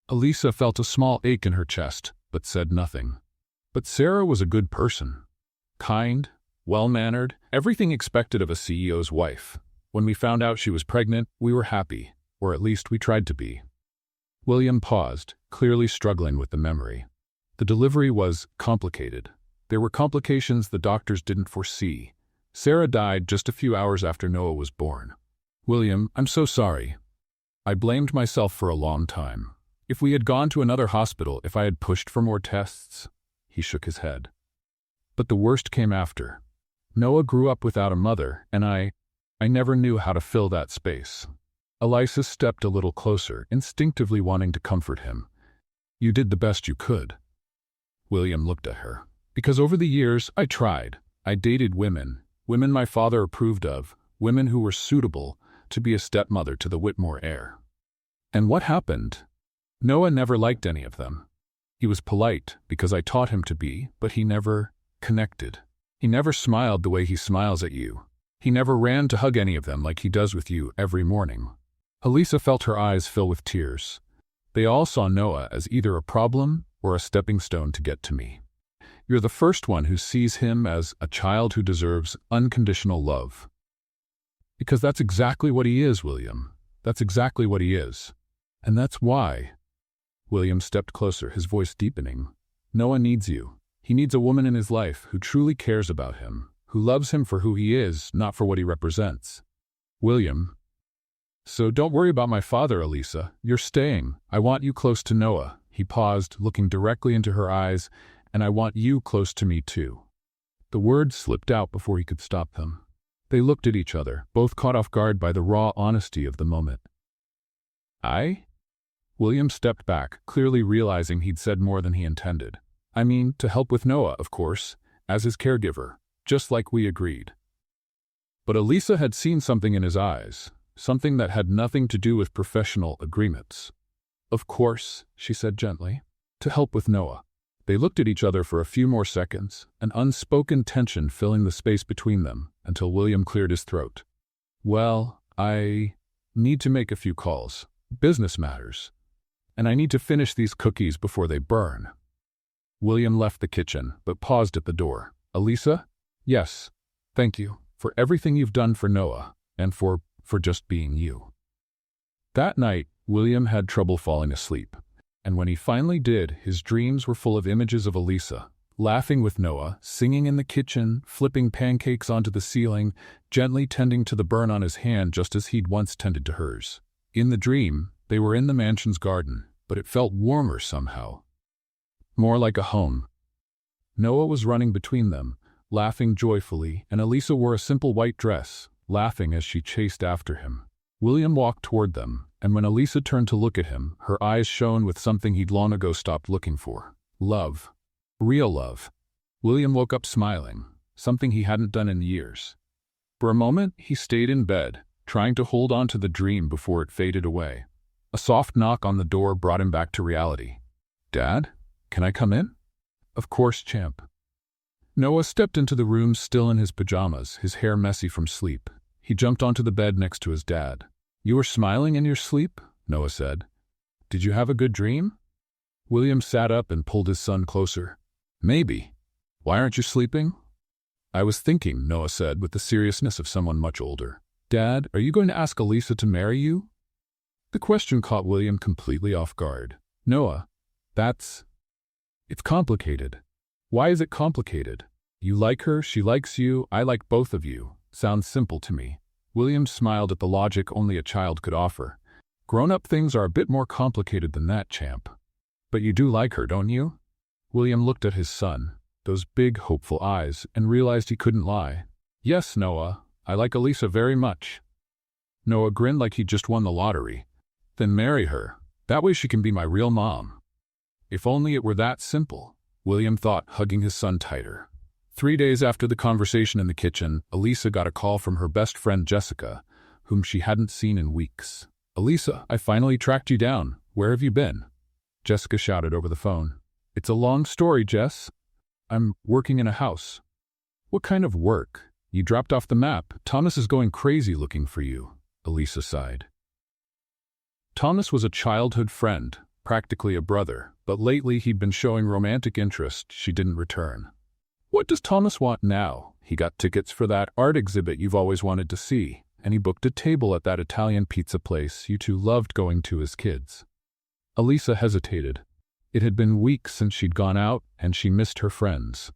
Elisa felt a small ache in her chest, but said nothing. But Sarah was a good person. Kind, well-mannered, everything expected of a CEO's wife. When we found out she was pregnant, we were happy, or at least we tried to be. William paused, clearly struggling with the memory. The delivery was complicated. There were complications the doctors didn't foresee. Sarah died just a few hours after Noah was born. "William, I'm so sorry. I blamed myself for a long time. If we had gone to another hospital, if I had pushed for more tests..." He shook his head. "But the worst came after. Noah grew up without a mother, and I never knew how to fill that space." Elisa stepped a little closer, instinctively wanting to comfort him. "You did the best you could." William looked at her. "Because over the years, I tried. I dated women my father approved of, women who were suitable to be a stepmother to the Whitmore heir. And what happened? Noah never liked any of them. He was polite, because I taught him to be, but he never connected. He never smiled the way he smiles at you. He never ran to hug any of them like he does with you every morning." Elisa felt her eyes fill with tears. They all saw Noah as either a problem or a stepping stone to get to me. "You're the first one who sees him as a child who deserves unconditional love." "Because that's exactly what he is, William. That's exactly what he is. And that's why..." William stepped closer, his voice deepening. Noah needs you. He needs a woman in his life who truly cares about him, who loves him for who he is, not for what he represents. William. So don't worry about my father, Elisa. You're staying. I want you close to Noah. He paused, looking directly into her eyes, and I want you close to me too. The words slipped out before he could stop them. They looked at each other, both caught off guard by the raw honesty of the moment. I? William stepped back, clearly realizing he'd said more than he intended. I mean, to help with Noah, of course, as his caregiver, just like we agreed. But Elisa had seen something in his eyes, something that had nothing to do with professional agreements. Of course, she said gently, to help with Noah. They looked at each other for a few more seconds, an unspoken tension filling the space between them, until William cleared his throat. Well, I need to make a few calls. Business matters. And I need to finish these cookies before they burn. William left the kitchen, but paused at the door. Elisa? Yes. Thank you for everything you've done for Noah, and for just being you. That night, William had trouble falling asleep. And when he finally did, his dreams were full of images of Elisa, laughing with Noah, singing in the kitchen, flipping pancakes onto the ceiling, gently tending to the burn on his hand just as he'd once tended to hers. In the dream, they were in the mansion's garden, but it felt warmer somehow. More like a home. Noah was running between them, laughing joyfully, and Elisa wore a simple white dress, laughing as she chased after him. William walked toward them, and when Elisa turned to look at him, her eyes shone with something he'd long ago stopped looking for. Love. Real love. William woke up smiling, something he hadn't done in years. For a moment, he stayed in bed, trying to hold on to the dream before it faded away. A soft knock on the door brought him back to reality. Dad? Can I come in? Of course, champ. Noah stepped into the room still in his pajamas, his hair messy from sleep. He jumped onto the bed next to his dad. You were smiling in your sleep? Noah said. Did you have a good dream? William sat up and pulled his son closer. Maybe. Why aren't you sleeping? I was thinking, Noah said with the seriousness of someone much older. Dad, are you going to ask Elisa to marry you? The question caught William completely off guard. Noah, it's complicated. Why is it complicated? You like her, she likes you, I like both of you. Sounds simple to me. William smiled at the logic only a child could offer. Grown-up things are a bit more complicated than that, champ. But you do like her, don't you? William looked at his son, those big, hopeful eyes, and realized he couldn't lie. Yes, Noah, I like Elisa very much. Noah grinned like he'd just won the lottery. Then marry her. That way she can be my real mom. If only it were that simple, William thought, hugging his son tighter. 3 days after the conversation in the kitchen, Elisa got a call from her best friend Jessica, whom she hadn't seen in weeks. Elisa, I finally tracked you down. Where have you been? Jessica shouted over the phone. It's a long story, Jess. I'm working in a house. What kind of work? You dropped off the map. Thomas is going crazy looking for you, Elisa sighed. Thomas was a childhood friend, practically a brother, but lately he'd been showing romantic interest she didn't return. What does Thomas want now? He got tickets for that art exhibit you've always wanted to see, and he booked a table at that Italian pizza place you two loved going to as kids. Elisa hesitated. It had been weeks since she'd gone out, and she missed her friends.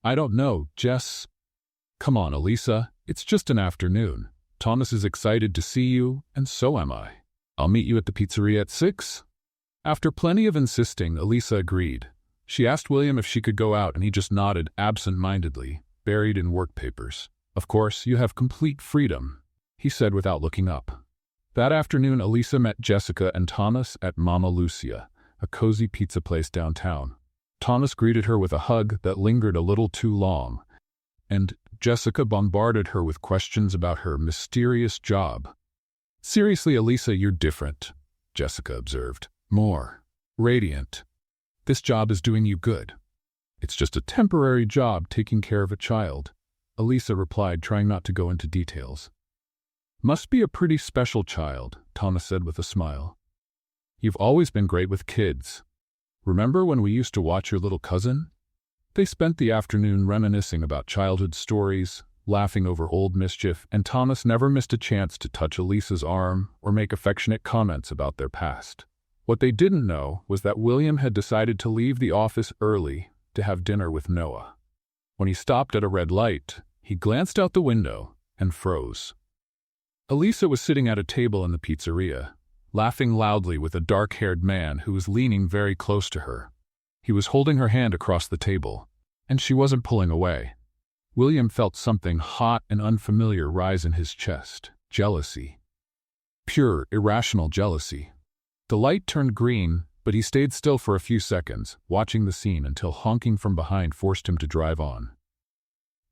I don't know, Jess. Come on, Elisa. It's just an afternoon. Thomas is excited to see you, and so am I. I'll meet you at the pizzeria at 6. After plenty of insisting, Elisa agreed. She asked William if she could go out, and he just nodded absent-mindedly, buried in work papers. Of course, you have complete freedom, he said without looking up. That afternoon, Elisa met Jessica and Thomas at Mama Lucia, a cozy pizza place downtown. Thomas greeted her with a hug that lingered a little too long, and Jessica bombarded her with questions about her mysterious job. Seriously, Elisa, you're different, Jessica observed. More radiant. This job is doing you good. It's just a temporary job taking care of a child, Elisa replied, trying not to go into details. Must be a pretty special child, Thomas said with a smile. You've always been great with kids. Remember when we used to watch your little cousin? They spent the afternoon reminiscing about childhood stories, laughing over old mischief, and Thomas never missed a chance to touch Elisa's arm or make affectionate comments about their past. What they didn't know was that William had decided to leave the office early to have dinner with Noah. When he stopped at a red light, he glanced out the window and froze. Elisa was sitting at a table in the pizzeria, laughing loudly with a dark-haired man who was leaning very close to her. He was holding her hand across the table, and she wasn't pulling away. William felt something hot and unfamiliar rise in his chest. Jealousy. Pure, irrational jealousy. The light turned green, but he stayed still for a few seconds, watching the scene until honking from behind forced him to drive on.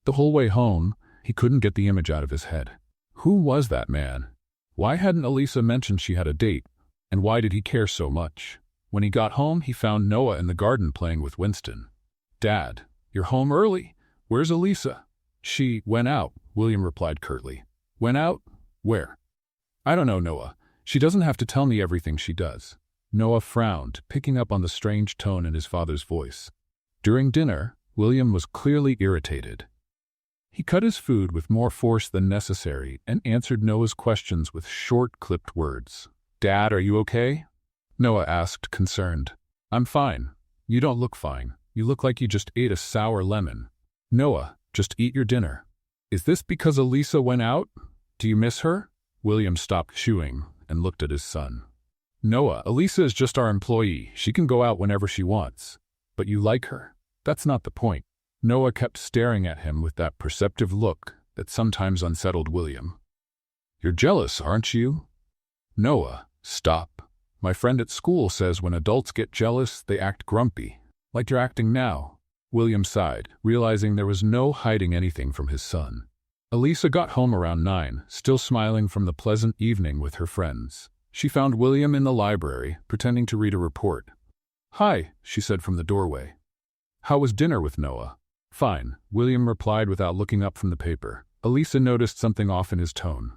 The whole way home, he couldn't get the image out of his head. Who was that man? Why hadn't Elisa mentioned she had a date? And why did he care so much? When he got home, he found Noah in the garden playing with Winston. "Dad, you're home early. Where's Elisa?" "She went out," William replied curtly. "Went out? Where?" "I don't know, Noah. She doesn't have to tell me everything she does." Noah frowned, picking up on the strange tone in his father's voice. During dinner, William was clearly irritated. He cut his food with more force than necessary and answered Noah's questions with short, clipped words. "Dad, are you okay?" Noah asked, concerned. "I'm fine. You don't look fine. You look like you just ate a sour lemon." "Noah, just eat your dinner." "Is this because Elisa went out? Do you miss her?" William stopped chewing and looked at his son. "Noah, Elisa is just our employee. She can go out whenever she wants. But you like her? That's not the point." Noah kept staring at him with that perceptive look that sometimes unsettled William. "You're jealous, aren't you?" "Noah, stop. My friend at school says when adults get jealous, they act grumpy, like you're acting now." William sighed, realizing there was no hiding anything from his son. Elisa got home around 9, still smiling from the pleasant evening with her friends. She found William in the library, pretending to read a report. "Hi," she said from the doorway. "How was dinner with Noah?" "Fine," William replied without looking up from the paper. Elisa noticed something off in his tone.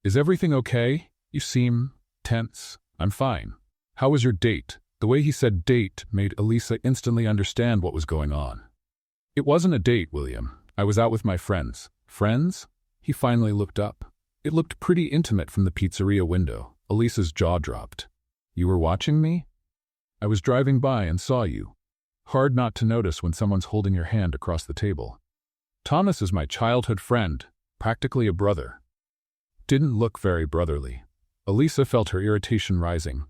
"Is everything okay? You seem tense." "I'm fine." "How was your date?" The way he said date made Elisa instantly understand what was going on. "It wasn't a date, William. I was out with my friends." "Friends?" He finally looked up. It looked pretty intimate from the pizzeria window. Elisa's jaw dropped. "You were watching me?" "I was driving by and saw you." Hard not to notice when someone's holding your hand across the table. "Thomas is my childhood friend, practically a brother." Didn't look very brotherly. Elisa felt her irritation rising.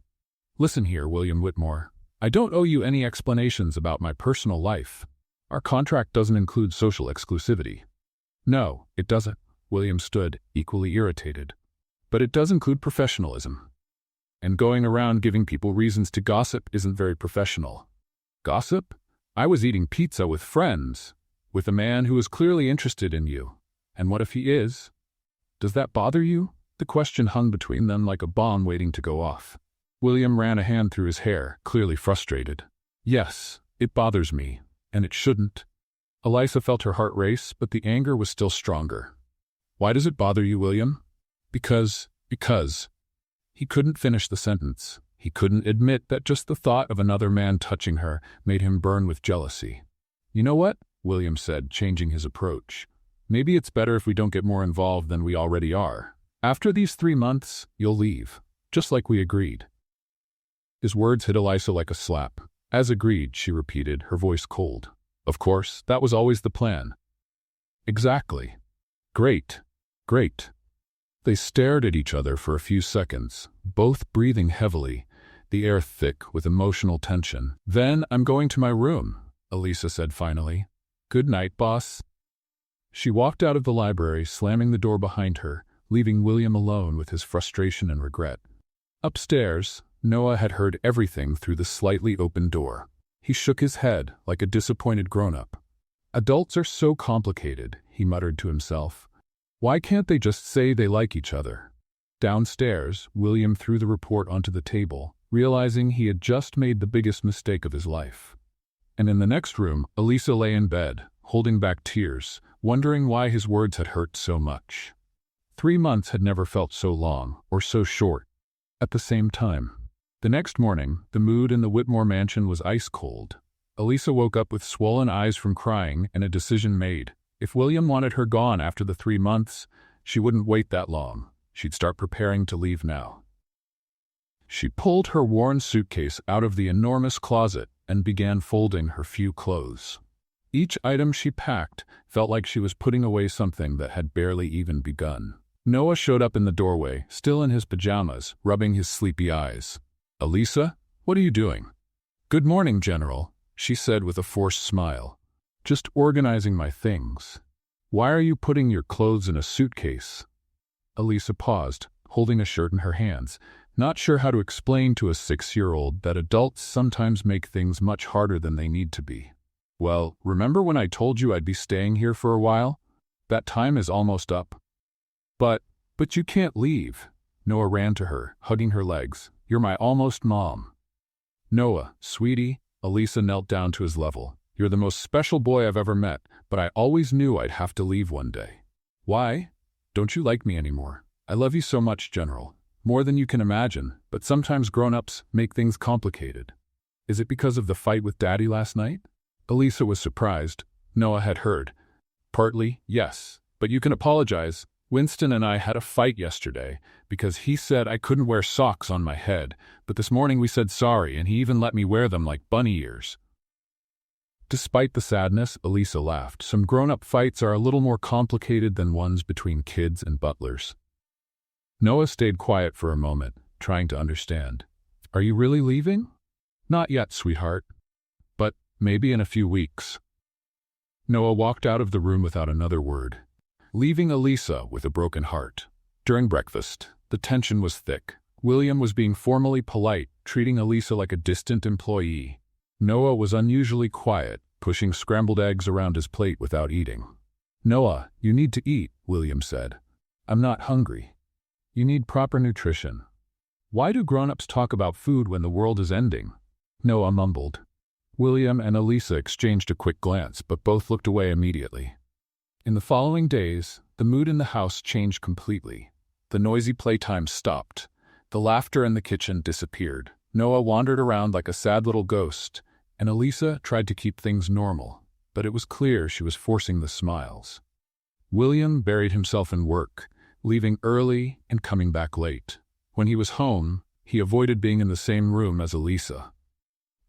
"Listen here, William Whitmore. I don't owe you any explanations about my personal life. Our contract doesn't include social exclusivity." "No, it doesn't." William stood, equally irritated. "But it does include professionalism. And going around giving people reasons to gossip isn't very professional." "Gossip? I was eating pizza with friends, with a man who is clearly interested in you. And what if he is? Does that bother you?" The question hung between them like a bomb waiting to go off. William ran a hand through his hair, clearly frustrated. "Yes, it bothers me, and it shouldn't." Elisa felt her heart race, but the anger was still stronger. "Why does it bother you, William?" Because. He couldn't finish the sentence. He couldn't admit that just the thought of another man touching her made him burn with jealousy. "You know what?" William said, changing his approach. "Maybe it's better if we don't get more involved than we already are. After these 3 months, you'll leave, just like we agreed." His words hit Elisa like a slap. "As agreed," she repeated, her voice cold. "Of course, that was always the plan." "Exactly." "Great. Great." They stared at each other for a few seconds, both breathing heavily, the air thick with emotional tension. "Then I'm going to my room," Elisa said finally. "Good night, boss." She walked out of the library, slamming the door behind her, leaving William alone with his frustration and regret. Upstairs, Noah had heard everything through the slightly open door. He shook his head like a disappointed grown-up. "Adults are so complicated," he muttered to himself. "Why can't they just say they like each other?" Downstairs, William threw the report onto the table, realizing he had just made the biggest mistake of his life. And in the next room, Elisa lay in bed, holding back tears, wondering why his words had hurt so much. 3 months had never felt so long, or so short, at the same time. The next morning, the mood in the Whitmore mansion was ice cold. Elisa woke up with swollen eyes from crying and a decision made. If William wanted her gone after the 3 months, she wouldn't wait that long. She'd start preparing to leave now. She pulled her worn suitcase out of the enormous closet and began folding her few clothes. Each item she packed felt like she was putting away something that had barely even begun. Noah showed up in the doorway, still in his pajamas, rubbing his sleepy eyes. "Elisa, what are you doing?" "Good morning, General," she said with a forced smile. "Just organizing my things." "Why are you putting your clothes in a suitcase?" Elisa paused, holding a shirt in her hands, not sure how to explain to a 6-year-old that adults sometimes make things much harder than they need to be. "Well, remember when I told you I'd be staying here for a while? That time is almost up." But you can't leave." Noah ran to her, hugging her legs. "You're my almost mom." "Noah, sweetie," Elisa knelt down to his level. "You're the most special boy I've ever met, but I always knew I'd have to leave one day." "Why? Don't you like me anymore?" "I love you so much, General. More than you can imagine, but sometimes grown-ups make things complicated." "Is it because of the fight with Daddy last night?" Elisa was surprised. Noah had heard. "Partly, yes, but you can apologize. Winston and I had a fight yesterday because he said I couldn't wear socks on my head, but this morning we said sorry and he even let me wear them like bunny ears." Despite the sadness, Elisa laughed. Some grown-up fights are a little more complicated than ones between kids and butlers. Noah stayed quiet for a moment, trying to understand. "Are you really leaving?" "Not yet, sweetheart. But maybe in a few weeks." Noah walked out of the room without another word, leaving Elisa with a broken heart. During breakfast, the tension was thick. William was being formally polite, treating Elisa like a distant employee. Noah was unusually quiet, pushing scrambled eggs around his plate without eating. "Noah, you need to eat," William said. "I'm not hungry." "You need proper nutrition." "Why do grown-ups talk about food when the world is ending?" Noah mumbled. William and Elisa exchanged a quick glance, but both looked away immediately. In the following days, the mood in the house changed completely. The noisy playtime stopped. The laughter in the kitchen disappeared. Noah wandered around like a sad little ghost, and Elisa tried to keep things normal, but it was clear she was forcing the smiles. William buried himself in work, leaving early and coming back late. When he was home, he avoided being in the same room as Elisa.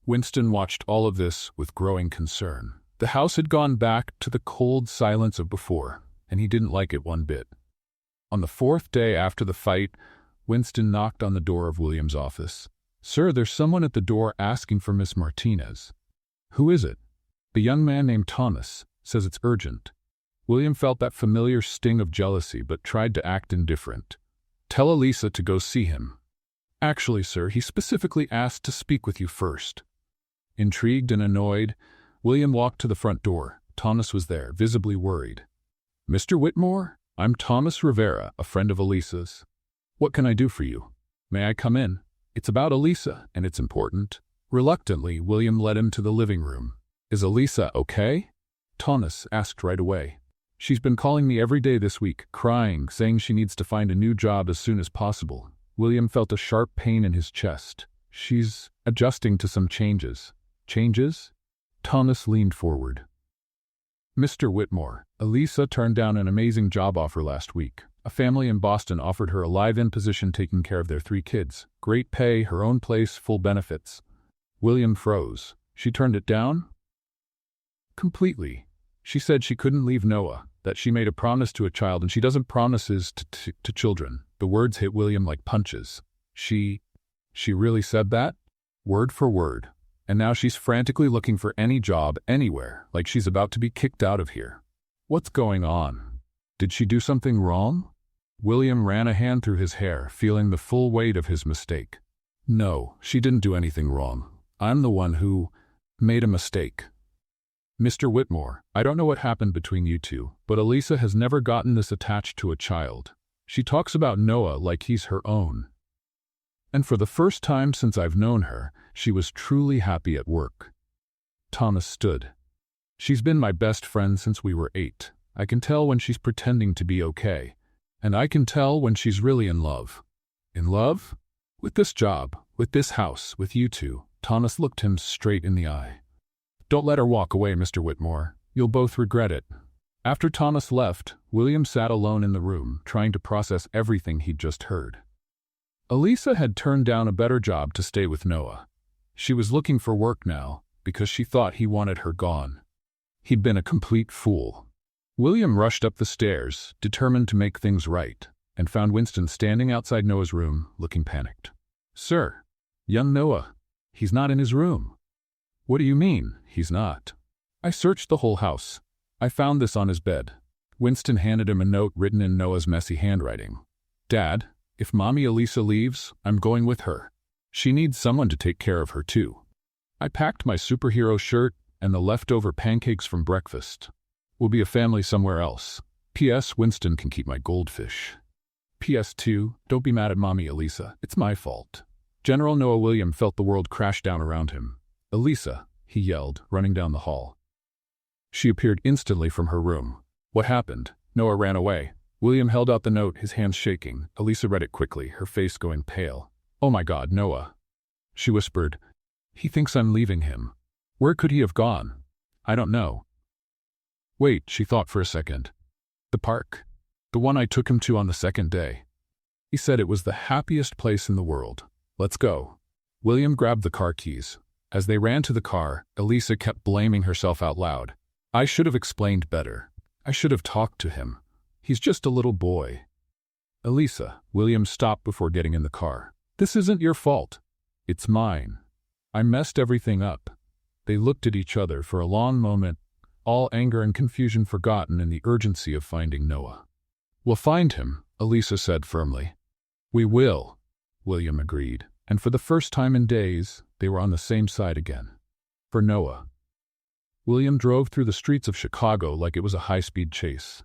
Winston watched all of this with growing concern. The house had gone back to the cold silence of before, and he didn't like it one bit. On the 4th day after the fight, Winston knocked on the door of William's office. "Sir, there's someone at the door asking for Miss Martinez." "Who is it?" "The young man named Thomas. Says it's urgent." William felt that familiar sting of jealousy but tried to act indifferent. "Tell Elisa to go see him." "Actually, sir, he specifically asked to speak with you first." Intrigued and annoyed, William walked to the front door. Thomas was there, visibly worried. "Mr. Whitmore, I'm Thomas Rivera, a friend of Elisa's. What can I do for you?" "May I come in? It's about Elisa, and it's important." Reluctantly, William led him to the living room. "Is Elisa okay?" Thomas asked right away. "She's been calling me every day this week, crying, saying she needs to find a new job as soon as possible." William felt a sharp pain in his chest. "She's adjusting to some changes." "Changes?" Thomas leaned forward. "Mr. Whitmore, Elisa turned down an amazing job offer last week. A family in Boston offered her a live-in position taking care of their 3 kids. Great pay, her own place, full benefits." William froze. "She turned it down?" "Completely. She said she couldn't leave Noah, that she made a promise to a child and she doesn't promises to children." The words hit William like punches. She really said that?" "Word for word. And now she's frantically looking for any job anywhere, like she's about to be kicked out of here." "What's going on? Did she do something wrong?" William ran a hand through his hair, feeling the full weight of his mistake. "No, she didn't do anything wrong. I'm the one who made a mistake." "Mr. Whitmore, I don't know what happened between you two, but Elisa has never gotten this attached to a child. She talks about Noah like he's her own. And for the first time since I've known her, she was truly happy at work." Thomas stood. "She's been my best friend since we were 8. I can tell when she's pretending to be okay. And I can tell when she's really in love." "In love?" "With this job, with this house, with you two." Thomas looked him straight in the eye. "Don't let her walk away, Mr. Whitmore. You'll both regret it." After Thomas left, William sat alone in the room, trying to process everything he'd just heard. Elisa had turned down a better job to stay with Noah. She was looking for work now because she thought he wanted her gone. He'd been a complete fool. William rushed up the stairs, determined to make things right, and found Winston standing outside Noah's room, looking panicked. "Sir, young Noah, he's not in his room." "What do you mean, he's not?" "I searched the whole house. I found this on his bed." Winston handed him a note written in Noah's messy handwriting. "Dad, if Mommy Elisa leaves, I'm going with her. She needs someone to take care of her too. I packed my superhero shirt and the leftover pancakes from breakfast. We'll be a family somewhere else. P.S. Winston can keep my goldfish. P.S. 2. Don't be mad at Mommy Elisa. It's my fault." General Noah William felt the world crash down around him. "Elisa," he yelled, running down the hall. She appeared instantly from her room. "What happened?" Noah ran away. William held out the note, his hands shaking. Elisa read it quickly, her face going pale. "Oh my God, Noah," she whispered. "He thinks I'm leaving him. Where could he have gone?" "I don't know." "Wait," she thought for a second. "The park. The one I took him to on the second day. He said it was the happiest place in the world. Let's go." William grabbed the car keys. As they ran to the car, Elisa kept blaming herself out loud. "I should have explained better. I should have talked to him. He's just a little boy." "Elisa," William stopped before getting in the car. "This isn't your fault. It's mine. I messed everything up." They looked at each other for a long moment, all anger and confusion forgotten in the urgency of finding Noah. "We'll find him," Elisa said firmly. "We will," William agreed, and for the first time in days, they were on the same side again. For Noah. William drove through the streets of Chicago like it was a high-speed chase.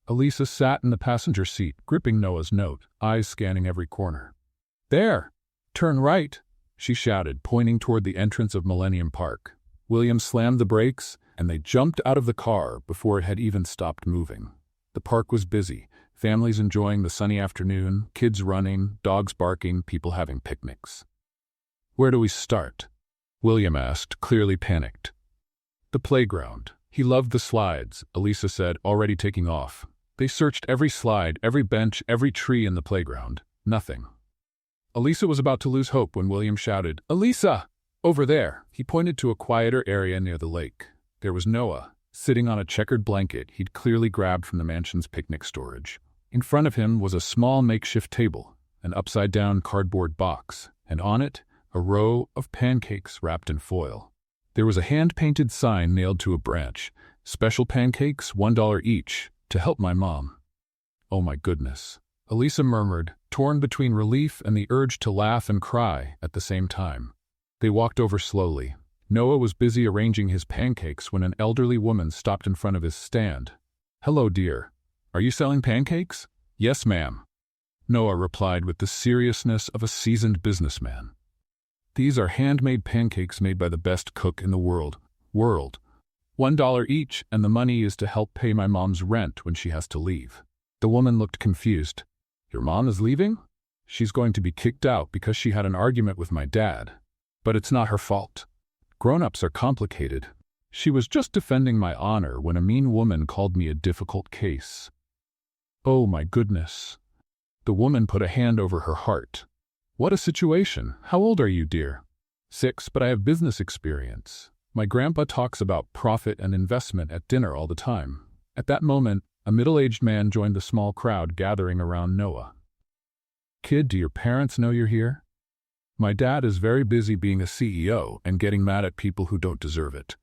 Elisa sat in the passenger seat, gripping Noah's note, eyes scanning every corner. "There! Turn right!" she shouted, pointing toward the entrance of Millennium Park. William slammed the brakes, and they jumped out of the car before it had even stopped moving. The park was busy, families enjoying the sunny afternoon, kids running, dogs barking, people having picnics. "Where do we start?" William asked, clearly panicked. "The playground." He loved the slides, Elisa said, already taking off. They searched every slide, every bench, every tree in the playground. Nothing. Elisa was about to lose hope when William shouted, "Elisa! Over there!" He pointed to a quieter area near the lake. There was Noah, sitting on a checkered blanket he'd clearly grabbed from the mansion's picnic storage. In front of him was a small makeshift table, an upside-down cardboard box, and on it, a row of pancakes wrapped in foil. There was a hand-painted sign nailed to a branch. "Special pancakes, $1 each, to help my mom." "Oh my goodness," Elisa murmured, torn between relief and the urge to laugh and cry at the same time. They walked over slowly. Noah was busy arranging his pancakes when an elderly woman stopped in front of his stand. "Hello, dear. Are you selling pancakes?" "Yes, ma'am," Noah replied with the seriousness of a seasoned businessman. "These are handmade pancakes made by the best cook in the world. $1 each, and the money is to help pay my mom's rent when she has to leave." The woman looked confused. "Your mom is leaving? She's going to be kicked out because she had an argument with my dad. But it's not her fault. Grown-ups are complicated. She was just defending my honor when a mean woman called me a difficult case." "Oh my goodness." The woman put a hand over her heart. "What a situation. How old are you, dear?" 6, but I have business experience. My grandpa talks about profit and investment at dinner all the time." At that moment, a middle-aged man joined the small crowd gathering around Noah. "Kid, do your parents know you're here?" "My dad is very busy being a CEO and getting mad at people who don't deserve it.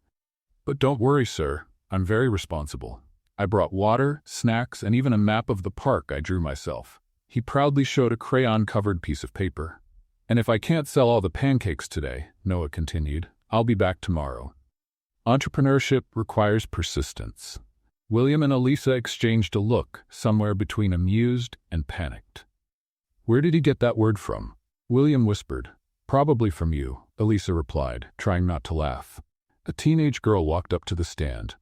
But don't worry, sir. I'm very responsible. I brought water, snacks, and even a map of the park I drew myself." He proudly showed a crayon-covered piece of paper. "And if I can't sell all the pancakes today," Noah continued, "I'll be back tomorrow." Entrepreneurship requires persistence. William and Elisa exchanged a look, somewhere between amused and panicked. "Where did he get that word from?" William whispered. "Probably from you," Elisa replied, trying not to laugh. A teenage girl walked up to the stand.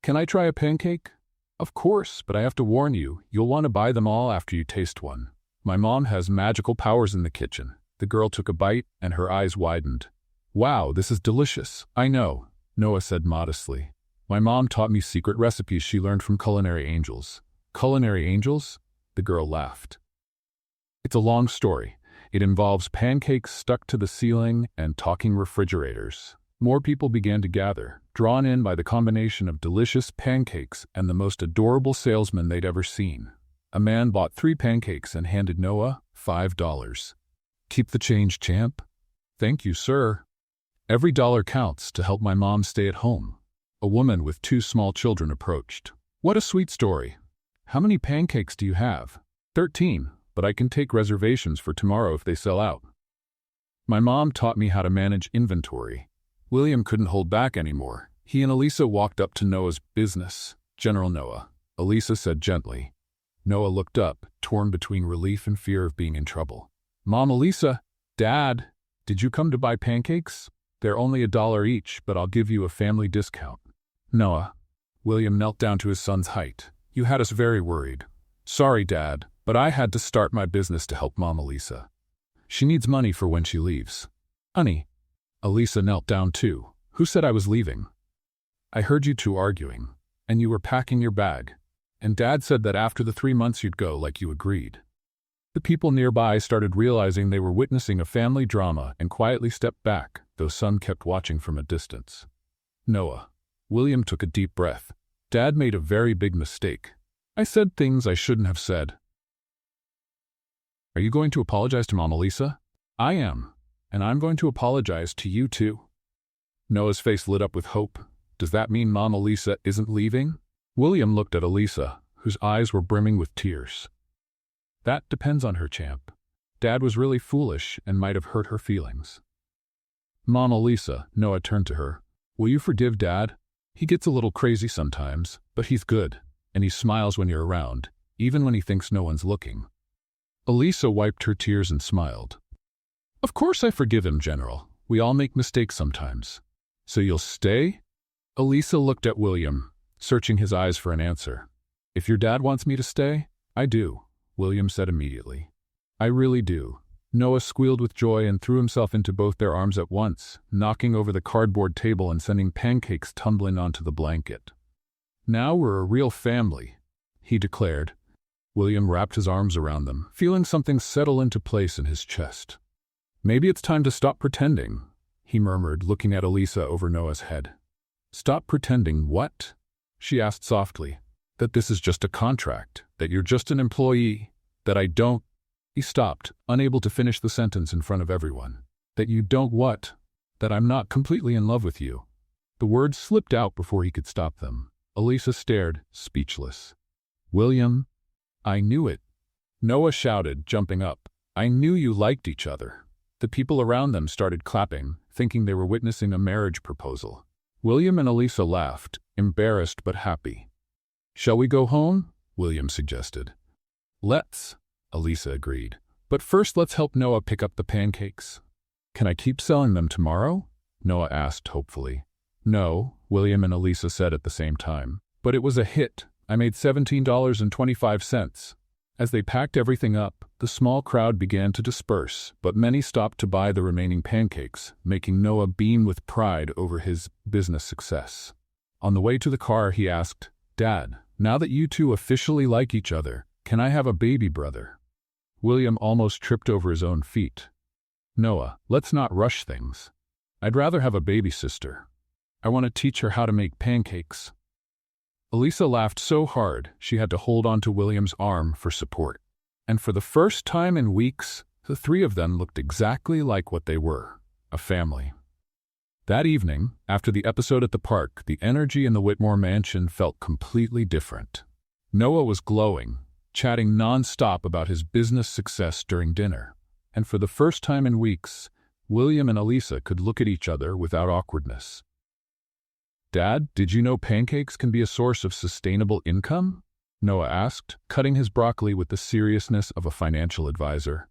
"Can I try a pancake?" "Of course, but I have to warn you, you'll want to buy them all after you taste one. My mom has magical powers in the kitchen." The girl took a bite, and her eyes widened. "Wow, this is delicious." "I know," Noah said modestly. "My mom taught me secret recipes she learned from culinary angels." "Culinary angels?" The girl laughed. "It's a long story. It involves pancakes stuck to the ceiling and talking refrigerators. More people began to gather, drawn in by the combination of delicious pancakes and the most adorable salesman they'd ever seen. A man bought 3 pancakes and handed Noah $5. "Keep the change, champ." "Thank you, sir. Every dollar counts to help my mom stay at home." A woman with 2 small children approached. "What a sweet story. How many pancakes do you have?" 13, but I can take reservations for tomorrow if they sell out. "My mom taught me how to manage inventory." William couldn't hold back anymore. He and Elisa walked up to Noah's business. "General Noah," Elisa said gently. Noah looked up, torn between relief and fear of being in trouble. "Mom, Elisa." "Dad, did you come to buy pancakes? They're only $1 each, but I'll give you a family discount." "Noah." William knelt down to his son's height. "You had us very worried." "Sorry, Dad, but I had to start my business to help Mom Elisa. She needs money for when she leaves." "Honey." Elisa knelt down too. "Who said I was leaving?" "I heard you 2 arguing, and you were packing your bag. And Dad said that after the 3 months you'd go like you agreed." The people nearby started realizing they were witnessing a family drama and quietly stepped back, though son kept watching from a distance. "Noah." William took a deep breath. "Dad made a very big mistake. I said things I shouldn't have said." "Are you going to apologize to Mom Elisa?" "I am. And I'm going to apologize to you too." Noah's face lit up with hope. "Does that mean Mom Elisa isn't leaving?" William looked at Elisa, whose eyes were brimming with tears. "That depends on her, champ. Dad was really foolish and might have hurt her feelings." "Mom Elisa," Noah turned to her. "Will you forgive Dad? He gets a little crazy sometimes, but he's good, and he smiles when you're around, even when he thinks no one's looking." Elisa wiped her tears and smiled. "Of course I forgive him, General. We all make mistakes sometimes." "So you'll stay?" Elisa looked at William, searching his eyes for an answer. "If your dad wants me to stay, I do," William said immediately. "I really do." Noah squealed with joy and threw himself into both their arms at once, knocking over the cardboard table and sending pancakes tumbling onto the blanket. "Now we're a real family," he declared. William wrapped his arms around them, feeling something settle into place in his chest. "Maybe it's time to stop pretending," he murmured, looking at Elisa over Noah's head. "Stop pretending what?" she asked softly. "That this is just a contract, that you're just an employee, that I don't—" He stopped, unable to finish the sentence in front of everyone. "That you don't what?" "That I'm not completely in love with you." The words slipped out before he could stop them. Elisa stared, speechless. "William, I knew it." Noah shouted, jumping up. "I knew you liked each other." The people around them started clapping, thinking they were witnessing a marriage proposal. William and Elisa laughed, embarrassed but happy. "Shall we go home?" William suggested. "Let's," Elisa agreed. "But first let's help Noah pick up the pancakes." "Can I keep selling them tomorrow?" Noah asked hopefully. "No," William and Elisa said at the same time. "But it was a hit. I made $17.25. As they packed everything up, the small crowd began to disperse, but many stopped to buy the remaining pancakes, making Noah beam with pride over his business success. On the way to the car, he asked, "Dad, now that you 2 officially like each other, can I have a baby brother?" William almost tripped over his own feet. "Noah, let's not rush things. I'd rather have a baby sister. I want to teach her how to make pancakes." Elisa laughed so hard she had to hold onto William's arm for support. And for the first time in weeks, the 3 of them looked exactly like what they were, a family. That evening, after the episode at the park, the energy in the Whitmore mansion felt completely different. Noah was glowing, chatting non-stop about his business success during dinner. And for the first time in weeks, William and Elisa could look at each other without awkwardness. "Dad, did you know pancakes can be a source of sustainable income?" Noah asked, cutting his broccoli with the seriousness of a financial advisor.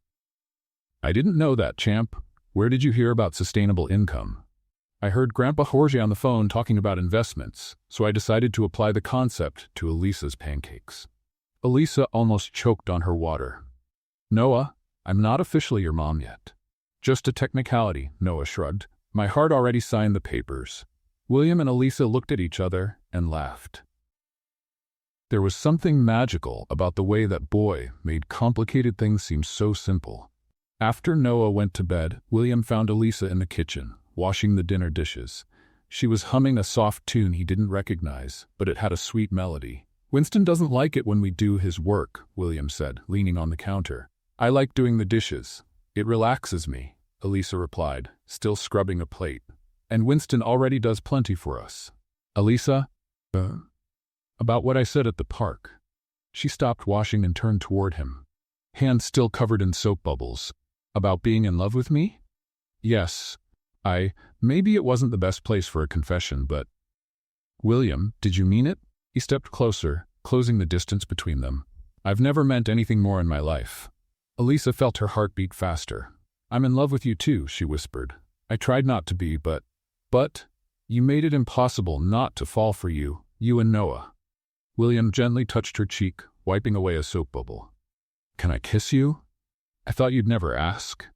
"I didn't know that, champ. Where did you hear about sustainable income?" "I heard Grandpa Jorge on the phone talking about investments, so I decided to apply the concept to Elisa's pancakes." Elisa almost choked on her water. "Noah, I'm not officially your mom yet." "Just a technicality," Noah shrugged. "My heart already signed the papers." William and Elisa looked at each other and laughed. There was something magical about the way that boy made complicated things seem so simple. After Noah went to bed, William found Elisa in the kitchen, washing the dinner dishes. She was humming a soft tune he didn't recognize, but it had a sweet melody. "Winston doesn't like it when we do his work," William said, leaning on the counter. "I like doing the dishes. It relaxes me," Elisa replied, still scrubbing a plate. "And Winston already does plenty for us." "Elisa? About what I said at the park." She stopped washing and turned toward him, hands still covered in soap bubbles. "About being in love with me?" "Yes. Maybe it wasn't the best place for a confession, but—" "William, did you mean it?" He stepped closer, closing the distance between them. "I've never meant anything more in my life." Elisa felt her heart beat faster. "I'm in love with you too," she whispered. "I tried not to be, but you made it impossible not to fall for you and Noah." William gently touched her cheek, wiping away a soap bubble. "Can I kiss you? I thought you'd never ask."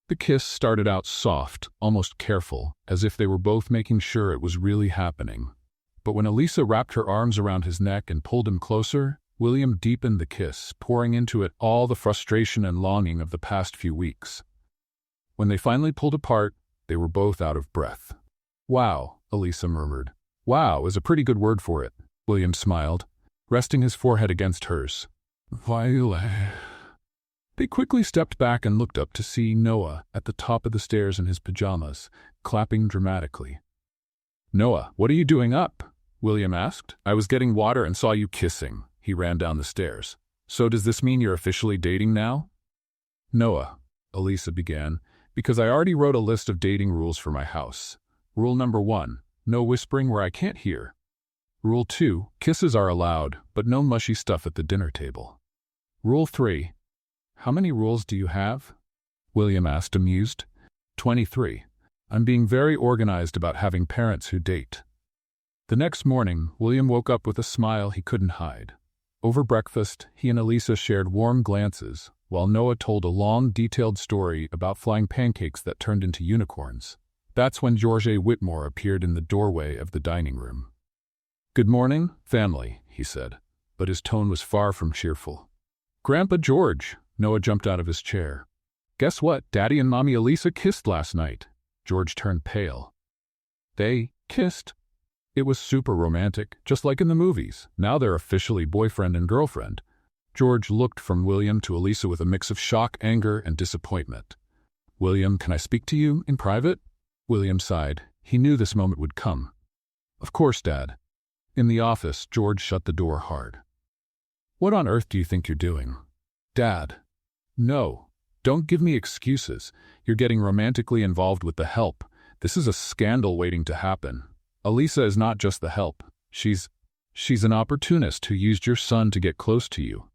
The kiss started out soft, almost careful, as if they were both making sure it was really happening. But when Elisa wrapped her arms around his neck and pulled him closer, William deepened the kiss, pouring into it all the frustration and longing of the past few weeks. When they finally pulled apart, they were both out of breath. "Wow," Elisa murmured. "Wow is a pretty good word for it." William smiled, resting his forehead against hers. "Violet." They quickly stepped back and looked up to see Noah at the top of the stairs in his pajamas, clapping dramatically. "Noah, what are you doing up?" William asked. "I was getting water and saw you kissing." He ran down the stairs. "So does this mean you're officially dating now?" "Noah," Elisa began, "because I already wrote a list of dating rules for my house. Rule number 1, no whispering where I can't hear. Rule 2, kisses are allowed, but no mushy stuff at the dinner table. Rule 3, how many rules do you have?" William asked, amused. 23. I'm being very organized about having parents who date." The next morning, William woke up with a smile he couldn't hide. Over breakfast, he and Elisa shared warm glances, while Noah told a long, detailed story about flying pancakes that turned into unicorns. That's when George Whitmore appeared in the doorway of the dining room. "Good morning, family," he said, but his tone was far from cheerful. "Grandpa George," Noah jumped out of his chair. "Guess what? Daddy and Mommy Elisa kissed last night." George turned pale. "They kissed?" "It was super romantic, just like in the movies. Now they're officially boyfriend and girlfriend." George looked from William to Elisa with a mix of shock, anger, and disappointment. "William, can I speak to you in private?" William sighed. He knew this moment would come. "Of course, Dad." In the office, George shut the door hard. "What on earth do you think you're doing?" "Dad." "No. Don't give me excuses. You're getting romantically involved with the help. This is a scandal waiting to happen. Elisa is not just the help. She's an opportunist who used your son to get close to you."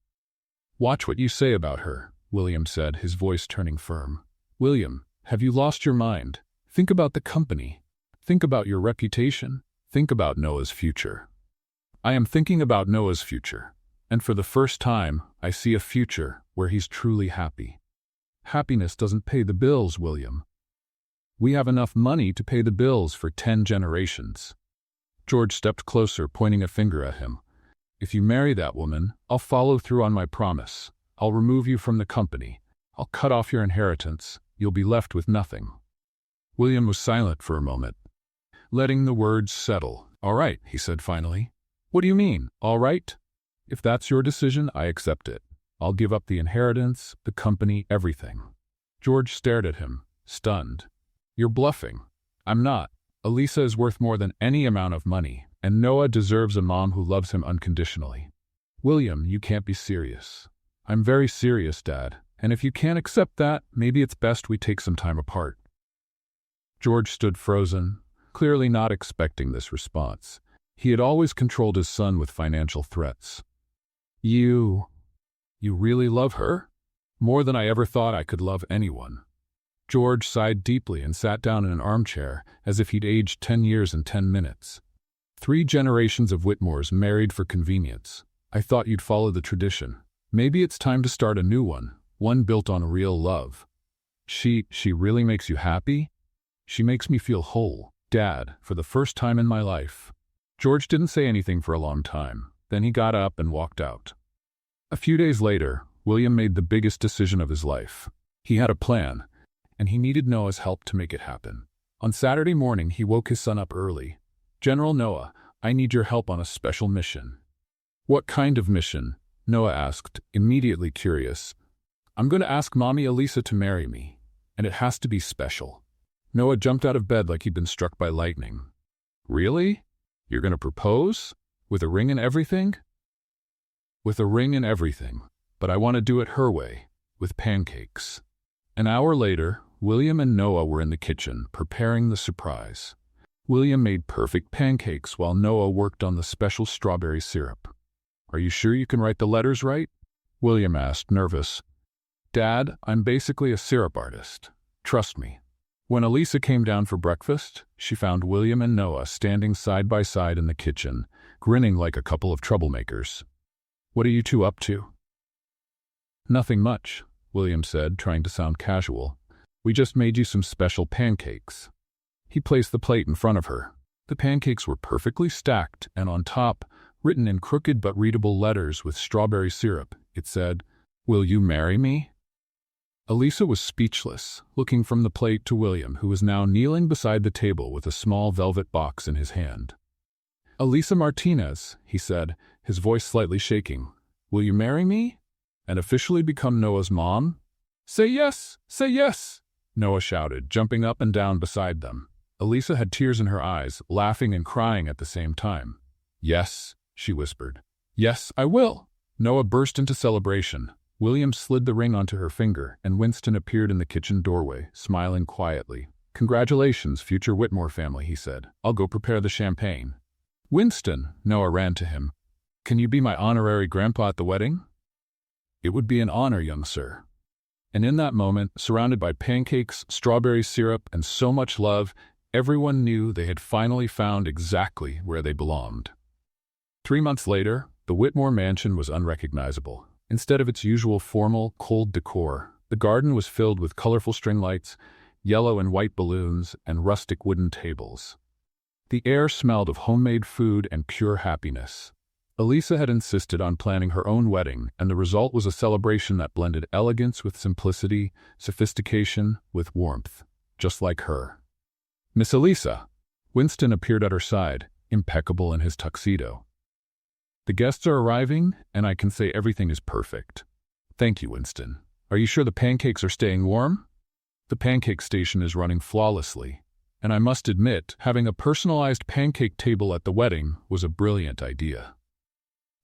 "Watch what you say about her," William said, his voice turning firm. "William, have you lost your mind? Think about the company. Think about your reputation. Think about Noah's future." "I am thinking about Noah's future. And for the first time, I see a future where he's truly happy." "Happiness doesn't pay the bills, William. We have enough money to pay the bills for 10 generations. George stepped closer, pointing a finger at him. "If you marry that woman, I'll follow through on my promise. I'll remove you from the company. I'll cut off your inheritance. You'll be left with nothing." William was silent for a moment, letting the words settle. "All right," he said finally. "What do you mean, all right?" "If that's your decision, I accept it. I'll give up the inheritance, the company, everything." George stared at him, stunned. "You're bluffing." "I'm not. Elisa is worth more than any amount of money, and Noah deserves a mom who loves him unconditionally." "William, you can't be serious." "I'm very serious, Dad, and if you can't accept that, maybe it's best we take some time apart." George stood frozen, clearly not expecting this response. He had always controlled his son with financial threats. You really love her?" "More than I ever thought I could love anyone." George sighed deeply and sat down in an armchair as if he'd aged 10 years in 10 minutes. 3 generations of Whitmores married for convenience. I thought you'd follow the tradition. Maybe it's time to start a new one built on real love." She really makes you happy?" "She makes me feel whole, Dad, for the first time in my life." George didn't say anything for a long time. Then he got up and walked out. A few days later, William made the biggest decision of his life. He had a plan, and he needed Noah's help to make it happen. On Saturday morning, he woke his son up early. "General Noah, I need your help on a special mission." "What kind of mission?" Noah asked, immediately curious. "I'm going to ask Mommy Elisa to marry me, and it has to be special." Noah jumped out of bed like he'd been struck by lightning. "Really? You're going to propose? With a ring and everything?" "With a ring and everything, but I want to do it her way, with pancakes." An hour later, William and Noah were in the kitchen, preparing the surprise. William made perfect pancakes while Noah worked on the special strawberry syrup. "Are you sure you can write the letters right?" William asked, nervous. "Dad, I'm basically a syrup artist. Trust me." When Elisa came down for breakfast, she found William and Noah standing side by side in the kitchen, grinning like a couple of troublemakers. "What are you two up to?" "Nothing much," William said, trying to sound casual. "We just made you some special pancakes." He placed the plate in front of her. The pancakes were perfectly stacked, and on top, written in crooked but readable letters with strawberry syrup, it said, "Will you marry me?" Elisa was speechless, looking from the plate to William, who was now kneeling beside the table with a small velvet box in his hand. "Elisa Martinez," he said, his voice slightly shaking, "will you marry me? And officially become Noah's mom?" "Say yes! Say yes!" Noah shouted, jumping up and down beside them. Elisa had tears in her eyes, laughing and crying at the same time. "Yes," she whispered. "Yes, I will." Noah burst into celebration. William slid the ring onto her finger, and Winston appeared in the kitchen doorway, smiling quietly. "Congratulations, future Whitmore family," he said. "I'll go prepare the champagne." "Winston," Noah ran to him. "Can you be my honorary grandpa at the wedding?" "It would be an honor, young sir." And in that moment, surrounded by pancakes, strawberry syrup, and so much love, everyone knew they had finally found exactly where they belonged. 3 months later, the Whitmore mansion was unrecognizable. Instead of its usual formal, cold decor, the garden was filled with colorful string lights, yellow and white balloons, and rustic wooden tables. The air smelled of homemade food and pure happiness. Elisa had insisted on planning her own wedding, and the result was a celebration that blended elegance with simplicity, sophistication with warmth, just like her. "Miss Elisa!" Winston appeared at her side, impeccable in his tuxedo. "The guests are arriving, and I can say everything is perfect." "Thank you, Winston. Are you sure the pancakes are staying warm?" "The pancake station is running flawlessly, and I must admit, having a personalized pancake table at the wedding was a brilliant idea."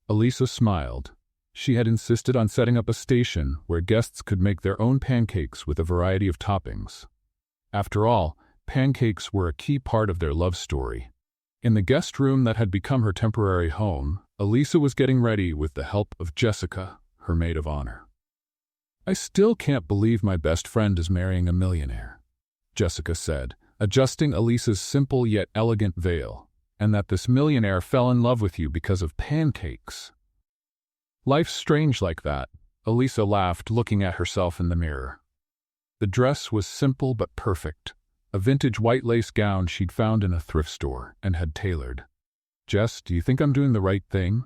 Elisa smiled. She had insisted on setting up a station where guests could make their own pancakes with a variety of toppings. After all, pancakes were a key part of their love story. In the guest room that had become her temporary home, Elisa was getting ready with the help of Jessica, her maid of honor. "I still can't believe my best friend is marrying a millionaire," Jessica said, adjusting Elisa's simple yet elegant veil, "and that this millionaire fell in love with you because of pancakes." "Life's strange like that," Elisa laughed, looking at herself in the mirror. The dress was simple but perfect, a vintage white lace gown she'd found in a thrift store and had tailored. "Jess, do you think I'm doing the right thing?"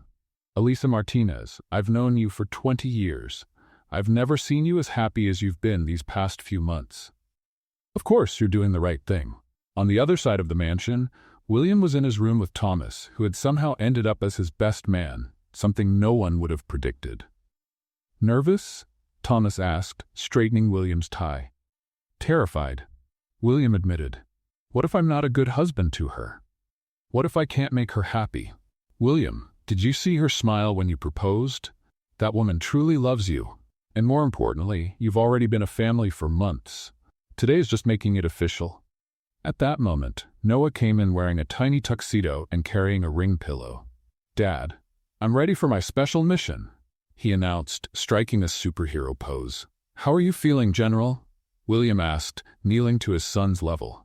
"Elisa Martinez, I've known you for 20 years. I've never seen you as happy as you've been these past few months." "Of course you're doing the right thing." On the other side of the mansion, William was in his room with Thomas, who had somehow ended up as his best man, something no one would have predicted. "Nervous?" Thomas asked, straightening William's tie. "Terrified," William admitted. "What if I'm not a good husband to her? What if I can't make her happy?" "William, did you see her smile when you proposed? That woman truly loves you. And more importantly, you've already been a family for months. Today is just making it official." At that moment, Noah came in wearing a tiny tuxedo and carrying a ring pillow. "Dad, I'm ready for my special mission," he announced, striking a superhero pose. "How are you feeling, General?" William asked, kneeling to his son's level.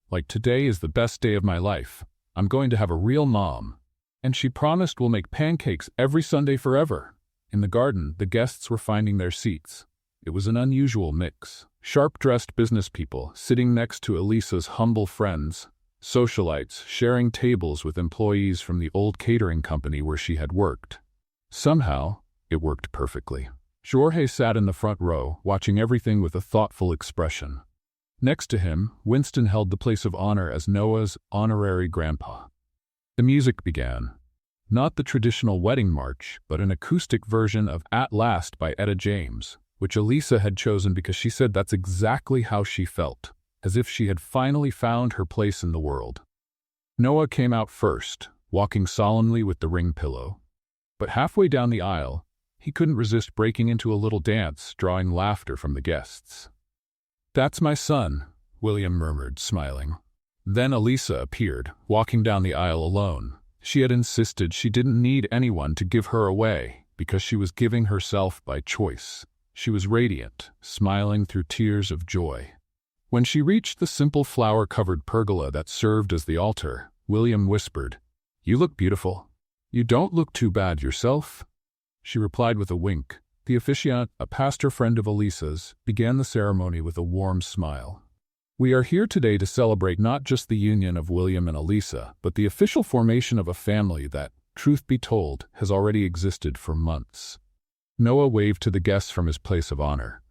"Like today is the best day of my life. I'm going to have a real mom. And she promised we'll make pancakes every Sunday forever." In the garden, the guests were finding their seats. It was an unusual mix. Sharp-dressed business people sitting next to Elisa's humble friends, socialites sharing tables with employees from the old catering company where she had worked. Somehow, it worked perfectly. Jorge sat in the front row, watching everything with a thoughtful expression. Next to him, Winston held the place of honor as Noah's honorary grandpa. The music began. Not the traditional wedding march, but an acoustic version of At Last by Etta James, which Elisa had chosen because she said that's exactly how she felt, as if she had finally found her place in the world. Noah came out first, walking solemnly with the ring pillow. But halfway down the aisle, he couldn't resist breaking into a little dance, drawing laughter from the guests. "That's my son," William murmured, smiling. Then Elisa appeared, walking down the aisle alone. She had insisted she didn't need anyone to give her away, because she was giving herself by choice. She was radiant, smiling through tears of joy. When she reached the simple flower-covered pergola that served as the altar, William whispered, "You look beautiful. You don't look too bad yourself." She replied with a wink. The officiant, a pastor friend of Elisa's, began the ceremony with a warm smile. "We are here today to celebrate not just the union of William and Elisa, but the official formation of a family that, truth be told, has already existed for months." Noah waved to the guests from his place of honor.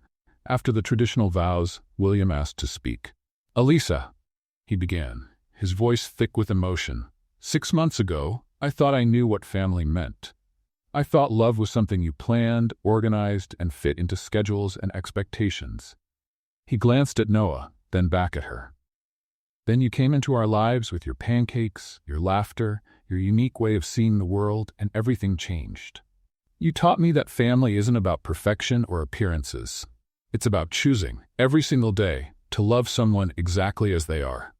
After the traditional vows, William asked to speak. "Elisa," he began, his voice thick with emotion, "6 months ago, I thought I knew what family meant. I thought love was something you planned, organized, and fit into schedules and expectations." He glanced at Noah, then back at her. "Then you came into our lives with your pancakes, your laughter, your unique way of seeing the world, and everything changed. You taught me that family isn't about perfection or appearances. It's about choosing, every single day, to love someone exactly as they are.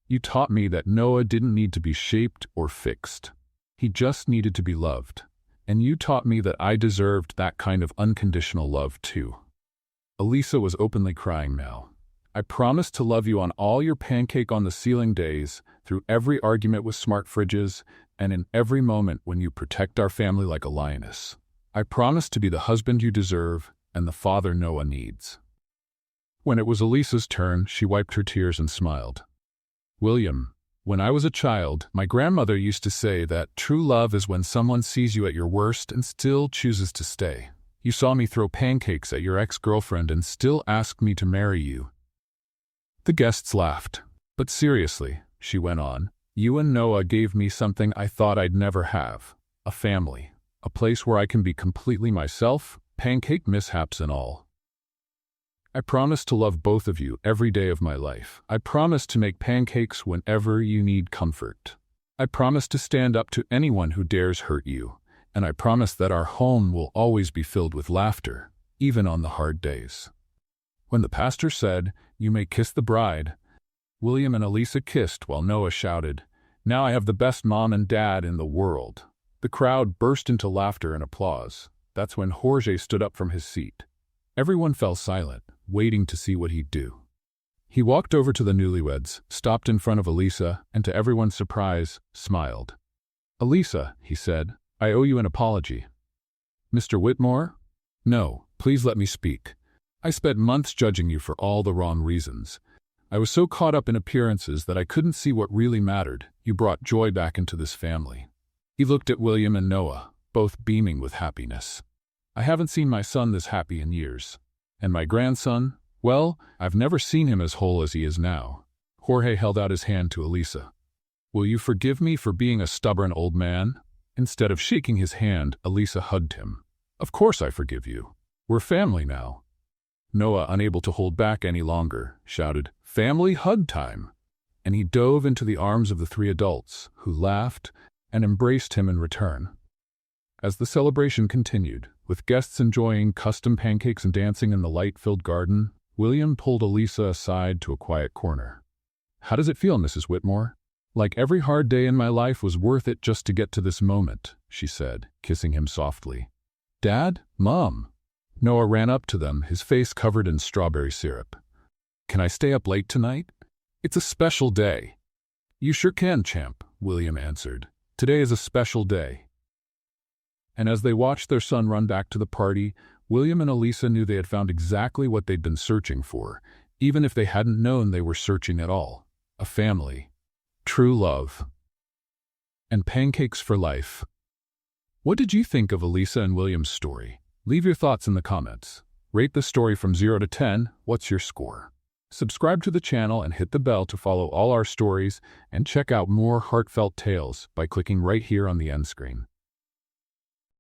You taught me that Noah didn't need to be shaped or fixed. He just needed to be loved. And you taught me that I deserved that kind of unconditional love too." Elisa was openly crying now. "I promised to love you on all your pancake on the ceiling days, through every argument with smart fridges, and in every moment when you protect our family like a lioness. I promised to be the husband you deserve and the father Noah needs." When it was Elisa's turn, she wiped her tears and smiled. "William, when I was a child, my grandmother used to say that true love is when someone sees you at your worst and still chooses to stay. You saw me throw pancakes at your ex-girlfriend and still asked me to marry you." The guests laughed. "But seriously," she went on, "you and Noah gave me something I thought I'd never have. A family. A place where I can be completely myself, pancake mishaps and all. I promise to love both of you every day of my life. I promise to make pancakes whenever you need comfort. I promise to stand up to anyone who dares hurt you. And I promise that our home will always be filled with laughter, even on the hard days." When the pastor said, "You may kiss the bride," William and Elisa kissed while Noah shouted, "Now I have the best mom and dad in the world." The crowd burst into laughter and applause. That's when Jorge stood up from his seat. Everyone fell silent, waiting to see what he'd do. He walked over to the newlyweds, stopped in front of Elisa, and to everyone's surprise, smiled. "Elisa," he said, "I owe you an apology." "Mr. Whitmore? No, please let me speak. I spent months judging you for all the wrong reasons. I was so caught up in appearances that I couldn't see what really mattered. You brought joy back into this family." He looked at William and Noah, both beaming with happiness. "I haven't seen my son this happy in years. And my grandson, well, I've never seen him as whole as he is now." Jorge held out his hand to Elisa. "Will you forgive me for being a stubborn old man?" Instead of shaking his hand, Elisa hugged him. "Of course I forgive you. We're family now." Noah, unable to hold back any longer, shouted, "Family hug time!" And he dove into the arms of the 3 adults, who laughed and embraced him in return. As the celebration continued, with guests enjoying custom pancakes and dancing in the light-filled garden, William pulled Elisa aside to a quiet corner. "How does it feel, Mrs. Whitmore?" "Like every hard day in my life was worth it just to get to this moment," she said, kissing him softly. "Dad? Mom?" Noah ran up to them, his face covered in strawberry syrup. "Can I stay up late tonight? It's a special day." "You sure can, champ," William answered. "Today is a special day." And as they watched their son run back to the party, William and Elisa knew they had found exactly what they'd been searching for, even if they hadn't known they were searching at all. A family. True love. And pancakes for life. What did you think of Elisa and William's story? Leave your thoughts in the comments. Rate the story from 0 to 10. What's your score? Subscribe to the channel and hit the bell to follow all our stories, and check out more heartfelt tales by clicking right here on the end screen.